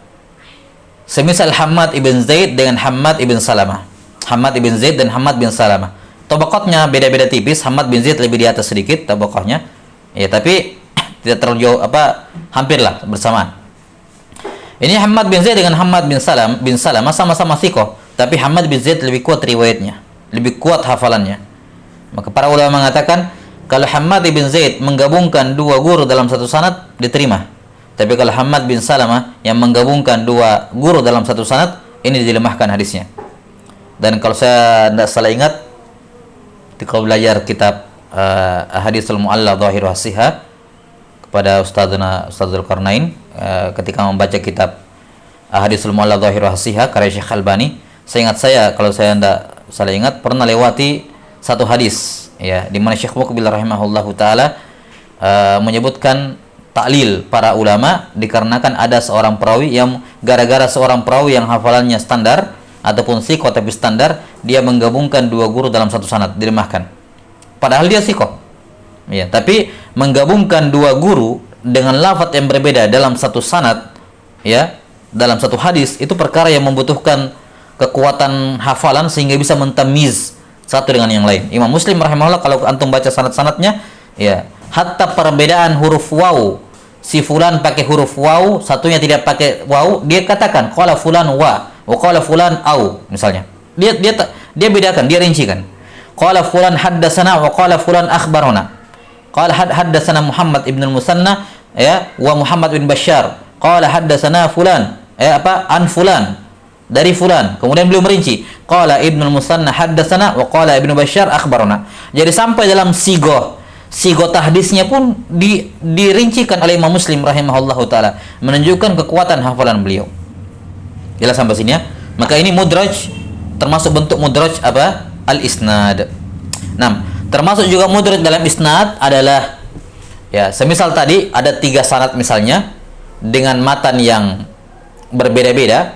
semisal Hammad ibn Zaid dengan Hammad ibn Salamah. Hammad ibn Zaid dan Hammad bin Salamah. Tabaqatnya beda-beda tipis. Hammad bin Zaid lebih di atas sedikit tabaqahnya. Ya, tapi tidak terlalu jauh, hampirlah bersamaan. Ini Hammad bin Zaid dengan Hammad bin Salamah sama-sama thiqah, tapi Hammad bin Zaid lebih kuat riwayatnya, lebih kuat hafalannya. Maka para ulama mengatakan kalau Hammad bin Zaid menggabungkan 2 guru dalam satu sanad diterima. Tapi kalau Hammad bin Salamah yang menggabungkan 2 guru dalam satu sanad, ini dilemahkan hadisnya. Dan kalau saya tidak salah ingat, ketika belajar kitab Ahaditsul Mu'alla Dhahir wa Sihah kepada Ustadzul Qarnain, ketika membaca kitab Ahadisul Mu'alla Dhahiru Hasiha karya Syekh Albani. Kalau saya tidak salah ingat, pernah lewati satu hadis ya di mana Syekh Muqbil rahimahullahu taala menyebutkan taklil para ulama dikarenakan ada seorang perawi yang gara-gara seorang perawi yang hafalannya standar ataupun sikoh tapi standar, dia menggabungkan dua guru dalam satu sanad, dilemahkan. Padahal dia sikoh. Ya, tapi menggabungkan dua guru dengan lafaz yang berbeda dalam satu sanad, ya, dalam satu hadis, itu perkara yang membutuhkan kekuatan hafalan sehingga bisa mentamiz satu dengan yang lain. Imam Muslim rahimahullah, kalau antum baca sanad-sanadnya, ya, hatta perbedaan huruf waw, si fulan pakai huruf waw, satunya tidak pakai waw, dia katakan qala fulan wa qala fulan au, misalnya. Dia bedakan, dia rincikan. Qala fulan haddatsana wa qala fulan akhbarana. Qala haddatsana Muhammad ibn al-Musanna, ya, wa Muhammad bin Bashar. Qala haddatsana fulan, an fulan, dari fulan. Kemudian beliau merinci, qala Ibnu Musanna haddatsana wa qala Ibnu Bashar akhbarana. Jadi sampai dalam sigoh tahdisnya pun dirincikan oleh Imam Muslim rahimahullahu taala, menunjukkan kekuatan hafalan beliau. Jelas sampai sini ya. Maka ini mudraj, termasuk bentuk mudraj apa? Al-isnad. Nah, termasuk juga mudraj dalam isnad adalah, ya, semisal tadi ada 3 sanad misalnya dengan matan yang berbeda-beda,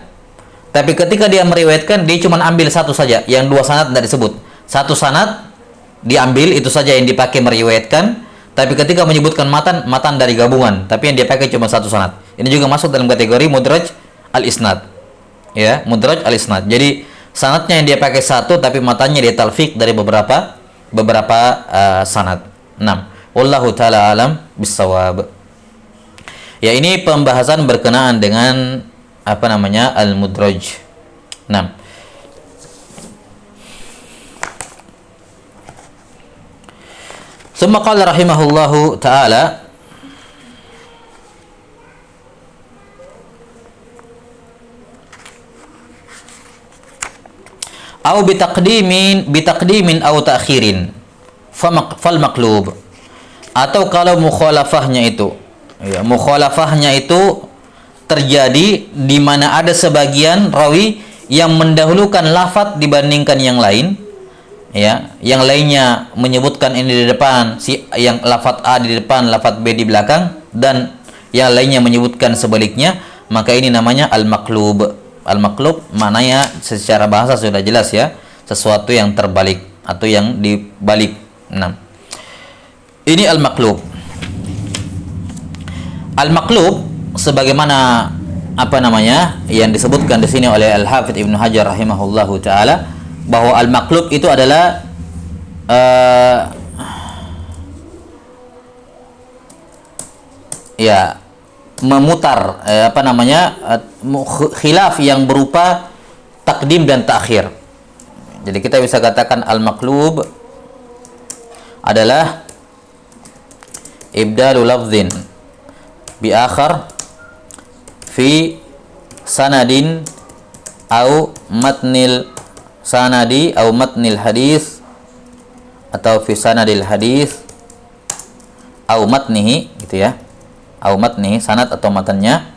tapi ketika dia meriwayatkan, dia cuma ambil satu saja, yang 2 sanad tidak disebut. Satu sanad diambil, itu saja yang dipakai meriwayatkan, tapi ketika menyebutkan matan dari gabungan, tapi yang dia pakai cuma satu sanad. Ini juga masuk dalam kategori mudraj al-isnad. Ya, mudraj al-isnad. Jadi sanadnya yang dia pakai satu, tapi matanya dia talfik dari beberapa sanad. 6. Wallahu taala alam bissawab. Ya, ini pembahasan berkenaan dengan al-mudraj. 6. Summa qala rahimahullahu ta'ala, au bitaqdimin au ta'khirin fal maqlub. Atau kalau mukhalafahnya itu, ya, mukhalafahnya itu terjadi di mana ada sebagian rawi yang mendahulukan lafaz dibandingkan yang lain, ya, yang lainnya menyebutkan ini di depan, yang lafaz A di depan, lafaz B di belakang, dan yang lainnya menyebutkan sebaliknya, maka ini namanya al-maqlub. Al-maqlub maknanya secara bahasa sudah jelas ya, sesuatu yang terbalik atau yang dibalik. 6. Ini al-maqlub. Al-maqlub sebagaimana yang disebutkan di sini oleh Al-Hafidz Ibnu Hajar rahimahullahu taala, bahwa al-maqlub itu adalah ya, memutar khilaf yang berupa takdim dan ta'khir. Jadi kita bisa katakan al-maqlub adalah ibdalu lafdhin bi akhar fi sanadin au matnil sanadi au matnil hadis, atau fi sanadil hadis au matnihi, gitu ya, au matnihi, sanad atau matannya,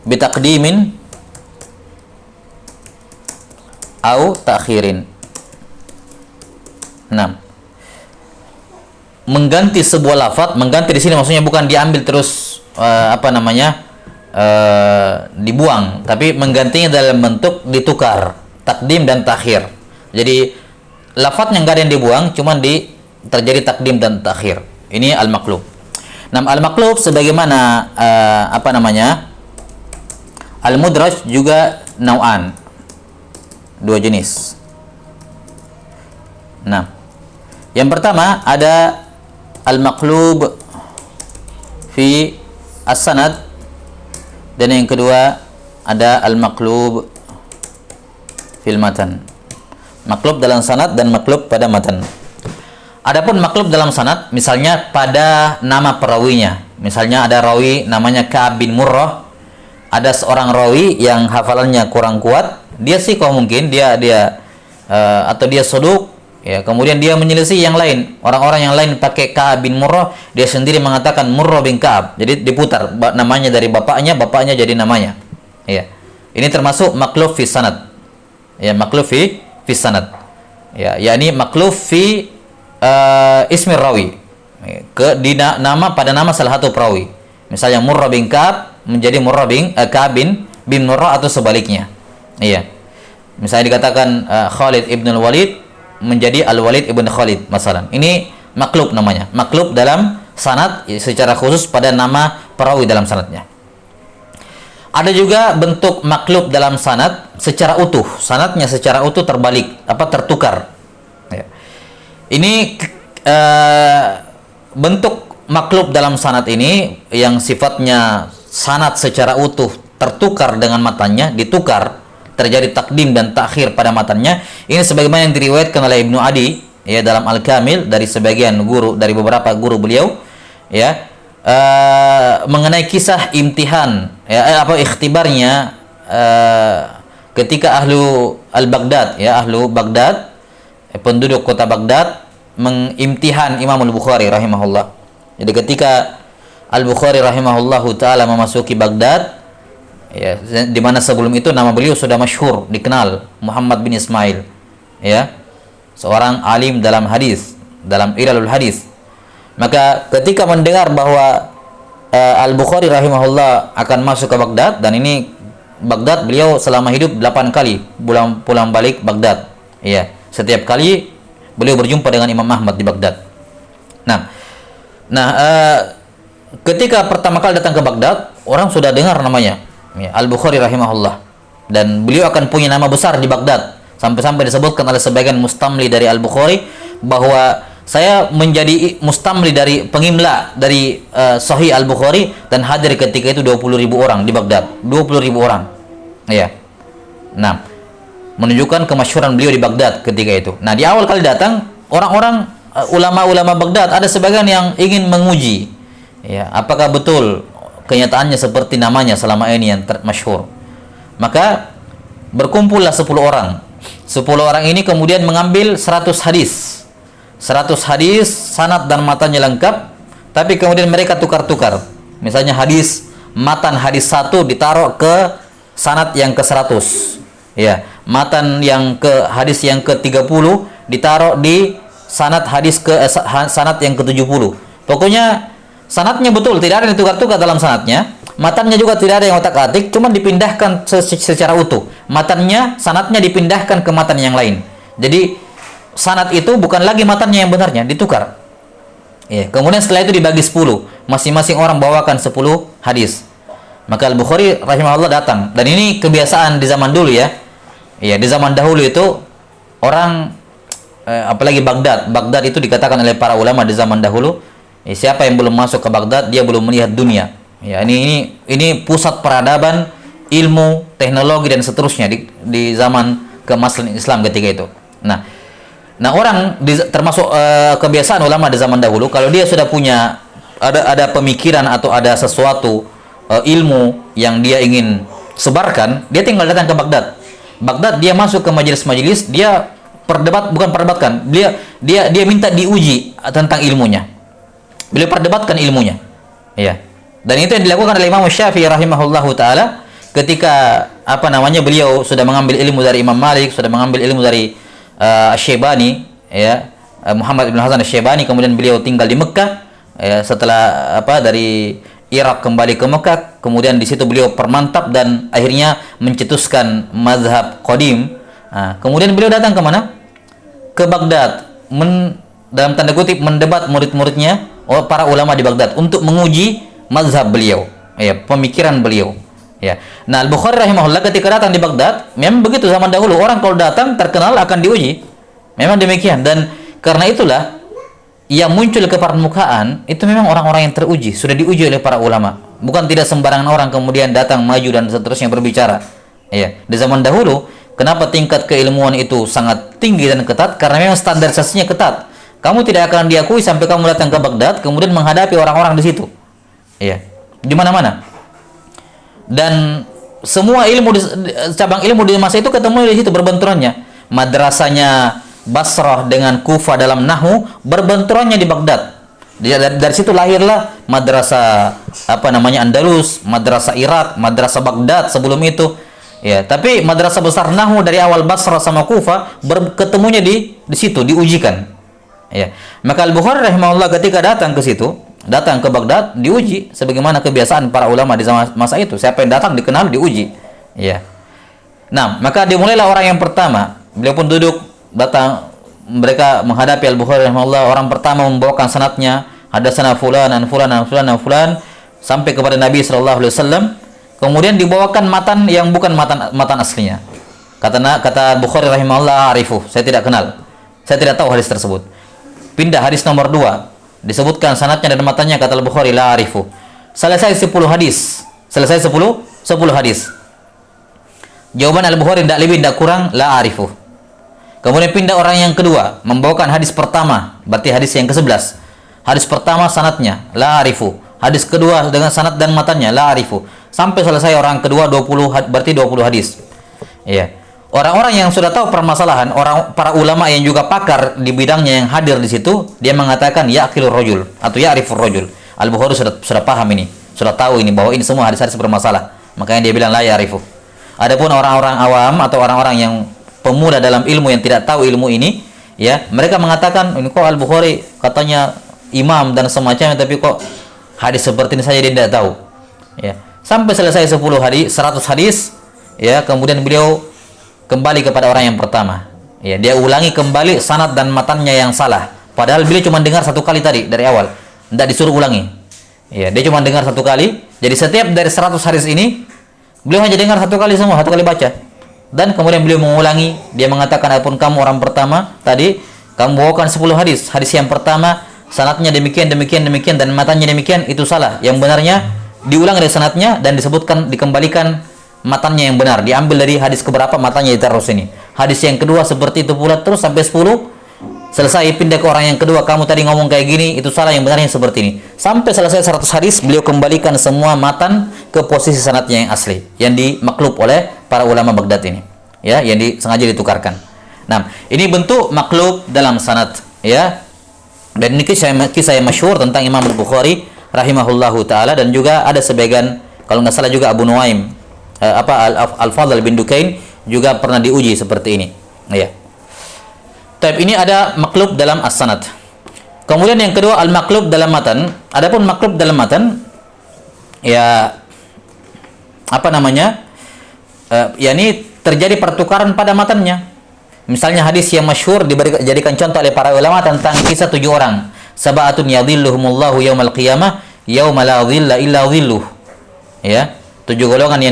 bitaqdimin au ta'khirin. 6. Mengganti sebuah lafaz, mengganti di sini maksudnya bukan diambil terus dibuang, tapi menggantinya dalam bentuk ditukar, takdim dan takhir. Jadi lafaznya enggak ada yang dibuang, cuman terjadi takdim dan takhir. Ini al-maqlub. Nah, al-maqlub sebagaimana al-mudraj juga nau'an, 2 jenis. Nah, yang pertama ada al-maqlub fi as-sanad, dan yang kedua ada al-maqlub fil matan. Maqlub dalam sanad dan maqlub pada matan. Adapun maqlub dalam sanad, misalnya pada nama perawinya. Misalnya ada rawi namanya Ka'ab bin Murrah. Ada seorang rawi yang hafalannya kurang kuat, dia sikoh mungkin, atau dia soduk, ya, kemudian dia menyelisih yang lain. Orang-orang yang lain pakai Ka'ab bin Murrah, dia sendiri mengatakan Murrah bin Ka'ab. Jadi diputar namanya dari bapaknya jadi namanya. Ya. Ini termasuk makluf fi sanad. Ya, makluf fi sanad. Ya, yakni makluf fi ismi rawi. Nama pada nama salah satu perawi. Misalnya Murrah bin Ka'ab menjadi Murrah bin Ka'ab bin Murrah atau sebaliknya. Iya. Misalnya dikatakan Khalid ibn al-Walid menjadi Al-Walid ibn Khalid masalan. Ini maklub namanya. Maklub dalam sanad secara khusus pada nama perawi dalam sanadnya. Ada juga bentuk maklub dalam sanad secara utuh. Sanadnya secara utuh terbalik, tertukar. Ya. Ini bentuk maklub dalam sanad ini yang sifatnya sanad secara utuh tertukar dengan matanya, ditukar, terjadi takdim dan takhir pada matanya. Ini sebagaimana yang diriwayatkan oleh Ibnu Adi ya dalam Al-Kamil dari sebagian guru, dari beberapa guru beliau ya, mengenai kisah imtihan ya, ikhtibarnya ketika ahlu al-Baghdad ya, ahlu Baghdad, penduduk kota Baghdad mengimtihan Imam Al-Bukhari rahimahullah. Jadi ketika Al-Bukhari rahimahullahu taala memasuki Baghdad ya, di mana sebelum itu nama beliau sudah masyhur, dikenal, Muhammad bin Ismail ya, seorang alim dalam hadis, dalam ilalul hadis. Maka ketika mendengar bahwa Al-Bukhari rahimahullah akan masuk ke Baghdad, dan ini Baghdad beliau selama hidup 8 kali pulang balik Baghdad ya, setiap kali beliau berjumpa dengan Imam Ahmad di Baghdad. Ketika pertama kali datang ke Baghdad, orang sudah dengar namanya ya, Al-Bukhari rahimahullah, dan beliau akan punya nama besar di Baghdad, sampai-sampai disebutkan oleh sebagian mustamli dari Al-Bukhari bahwa saya menjadi mustamli dari pengimla dari Sahih Al-Bukhari, dan hadir ketika itu 20.000 orang di Baghdad, 20.000 orang ya. Nah, menunjukkan kemasyhuran beliau di Baghdad ketika itu. Nah, di awal kali datang, orang-orang ulama-ulama Baghdad ada sebagian yang ingin menguji ya, apakah betul kenyataannya seperti namanya selama ini yang masyhur. Maka berkumpullah 10 orang. 10 orang ini kemudian mengambil 100 hadis. 100 hadis, sanad dan matanya lengkap, tapi kemudian mereka tukar-tukar. Misalnya matan hadis 1 ditaruh ke sanad yang ke-100. Ya, matan yang ke hadis yang ke-30 ditaruh di sanad sanad yang ke-70. Pokoknya sanadnya betul, tidak ada yang tukar-tukar dalam sanadnya. Matannya juga tidak ada yang otak-atik, cuma dipindahkan secara utuh. Sanadnya dipindahkan ke matan yang lain. Jadi sanad itu bukan lagi matannya yang benarnya, ditukar. Ya, kemudian setelah itu dibagi 10. Masing-masing orang bawakan 10 hadis. Maka Al-Bukhari rahimahullah datang. Dan ini kebiasaan di zaman dulu ya. Ya, di zaman dahulu itu orang apalagi Baghdad itu dikatakan oleh para ulama di zaman dahulu, siapa yang belum masuk ke Baghdad dia belum melihat dunia. Ya, ini pusat peradaban, ilmu, teknologi dan seterusnya di zaman keemasan Islam ketika itu. Nah orang termasuk kebiasaan ulama di zaman dahulu, kalau dia sudah punya ada pemikiran atau ada sesuatu ilmu yang dia ingin sebarkan, dia tinggal datang ke Baghdad. Dia masuk ke majelis-majelis, dia dia minta diuji tentang ilmunya. Beliau perdebatkan ilmunya. Ya. Dan itu yang dilakukan oleh Imam Syafi'i rahimahullahu taala ketika beliau sudah mengambil ilmu dari Imam Malik, sudah mengambil ilmu dari Asy-Syaibani ya, Muhammad bin Hasan Asy-Syaibani, kemudian beliau tinggal di Mekah ya, setelah dari Irak kembali ke Mekah, kemudian di situ beliau permantap dan akhirnya mencetuskan mazhab qadim. Kemudian beliau datang ke mana? Ke Baghdad, dalam tanda kutip mendebat murid-muridnya, para ulama di Baghdad, untuk menguji mazhab beliau, ya, pemikiran beliau. Ya. Nah, Al-Bukhari rahimahullah ketika datang di Baghdad, memang begitu zaman dahulu, orang kalau datang terkenal akan diuji. Memang demikian, dan karena itulah yang muncul ke permukaan itu memang orang-orang yang teruji, sudah diuji oleh para ulama. Bukan tidak sembarangan orang kemudian datang maju dan seterusnya berbicara. Ya, di zaman dahulu kenapa tingkat keilmuan itu sangat tinggi dan ketat? Karena memang standarisasinya ketat. Kamu tidak akan diakui sampai kamu datang ke Baghdad kemudian menghadapi orang-orang di situ. Ya, di mana-mana. Dan semua cabang ilmu di masa itu ketemu di situ berbenturannya. Madrasahnya Basrah dengan Kufah dalam nahwu berbenturannya di Baghdad. Dari situ lahirlah madrasah Andalus, madrasah Irak, madrasah Baghdad sebelum itu. Ya, tapi madrasah besar nahwu dari awal Basra sama Kufah ketemunya di situ, diujikan. Ya. Maka Al-Bukhari rahimahullah ketika datang ke situ, datang ke Baghdad, diuji sebagaimana kebiasaan para ulama di masa itu. Siapa yang datang dikenal, diuji. Ya. Nah, maka dimulailah orang yang pertama. Beliau pun duduk, datang, mereka menghadapi Al-Bukhari rahimahullah. Orang pertama membawakan sanadnya, hadatsana fulan an fulan an fulan an fulan sampai kepada Nabi sallallahu alaihi wasallam. Kemudian dibawakan matan yang bukan matan aslinya. Kata Bukhari rahimahullah, arifu, saya tidak kenal. Saya tidak tahu hadis tersebut. Pindah hadis nomor 2. Disebutkan sanadnya dan matanya, kata Bukhari, la arifu. Selesai 10 hadis. Selesai 10 hadis. Jawaban Al-Bukhari tidak lebih tidak kurang, la arifu. Kemudian pindah orang yang kedua, membawakan hadis pertama, berarti hadis yang ke-11. Hadis pertama sanadnya, la arifu. Hadis kedua dengan sanad dan matanya, la arifu. Sampai selesai orang kedua 20, berarti 20 hadis. Ya. Orang-orang yang sudah tahu permasalahan, para ulama yang juga pakar di bidangnya yang hadir di situ, dia mengatakan ya'qilur rajul atau ya'rifur rajul. Al-Bukhari sudah paham ini, sudah tahu ini bahwa ini semua hadis-hadis bermasalah. Makanya dia bilang la ya'rifu. Adapun orang-orang awam atau orang-orang yang pemuda dalam ilmu yang tidak tahu ilmu ini, ya, mereka mengatakan ini kok Al-Bukhari katanya imam dan semacamnya, tapi kok hadis seperti ini saja dia tidak tahu. Ya. Sampai selesai 10 hadis, 100 hadis, ya, kemudian beliau kembali kepada orang yang pertama. Ya, dia ulangi kembali sanad dan matannya yang salah. Padahal beliau cuma dengar 1 kali tadi dari awal. Tidak disuruh ulangi. Ya, dia cuma dengar 1 kali. Jadi setiap dari 100 hadis ini beliau hanya dengar 1 kali semua, 1 kali baca. Dan kemudian beliau mengulangi, dia mengatakan, "Adapun kamu orang pertama tadi, kamu bawakan 10 hadis. Hadis yang pertama sanadnya demikian dan matanya demikian, itu salah. Yang benarnya diulang dari sanadnya dan disebutkan, dikembalikan matanya yang benar. Diambil dari hadis keberapa, matanya ditaruh sini. Hadis yang kedua seperti itu pula terus sampai 10. Selesai pindah ke orang yang kedua, kamu tadi ngomong kayak gini, itu salah, yang benarnya seperti ini. Sampai selesai 100 hadis, beliau kembalikan semua matan ke posisi sanadnya yang asli, yang dimaklub oleh para ulama Baghdad ini. Ya, yang sengaja ditukarkan. Nah, ini bentuk maklub dalam sanad, ya. Dan ini kisah yang masyhur tentang Imam Al-Bukhari rahimahullahu taala, dan juga ada sebagian, kalau nggak salah juga Abu Nuaim Al-Fadl bin Dukain juga pernah diuji seperti ini, ya. Tapi ini ada maklub dalam as-sanad. Kemudian yang kedua al-maklub dalam matan. Adapun maklub dalam matan, ya, apa namanya? Yakni terjadi pertukaran pada matannya. Misalnya hadis yang masyhur dijadikan contoh oleh para ulama tentang kisah 7 orang. Sab'atun yadhilluhumullahu yaumal qiyamah yauma la dhilla illa dhilluh. Ya, 7 golongan yang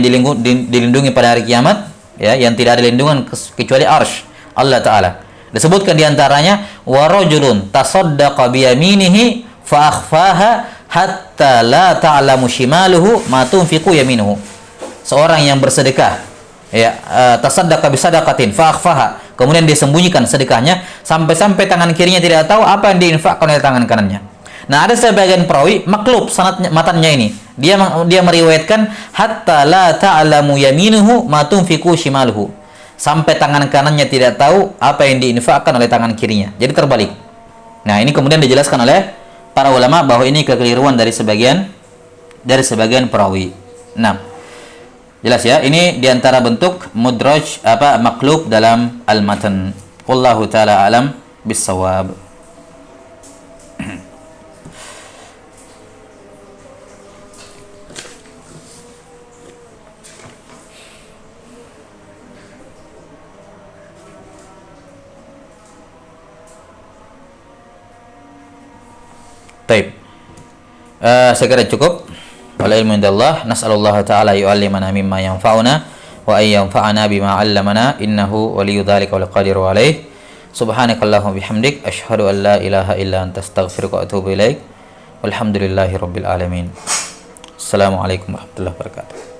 dilindungi pada hari kiamat, ya, yang tidak ada lindungan kecuali arsy Allah taala. Disebutkan di antaranya wa rajulun tasaddaqa bi yaminihi fa akhfaha hatta la ta'lamu shimaluhu ma tunfiqu yaminuhu. Seorang yang bersedekah, ya, tasaddaqa bi sadaqatin fa akhfaha, kemudian dia sembunyikan sedekahnya sampai-sampai tangan kirinya tidak tahu apa yang diinfakkan oleh tangan kanannya. Nah, ada sebagian perawi maklub sanadnya, matannya ini. Dia meriwayatkan hatta la ta'lamu yaminuhu ma tunfiqu shimaluhu. Sampai tangan kanannya tidak tahu apa yang diinfakkan oleh tangan kirinya. Jadi terbalik. Nah, ini kemudian dijelaskan oleh para ulama bahwa ini kekeliruan dari sebagian perawi. Nah, jelas ya, ini diantara bentuk mudraj maklub dalam al-matan. Wallahu taala alam bis-shawab. Baik. Saya kira cukup. Wal ilmu indallah. Nas'alullah ta'ala yu'allimana mimma yanfa'una wa ay yanfa'ana bima 'allamana innahu waliyyu dzalika wal qadiru 'alaih. Subhanakallahumma bihamdik asyhadu an la ilaha illa anta astaghfiruka wa atubu ilaik. Walhamdulillahirabbil alamin. Assalamualaikum warahmatullahi wabarakatuh.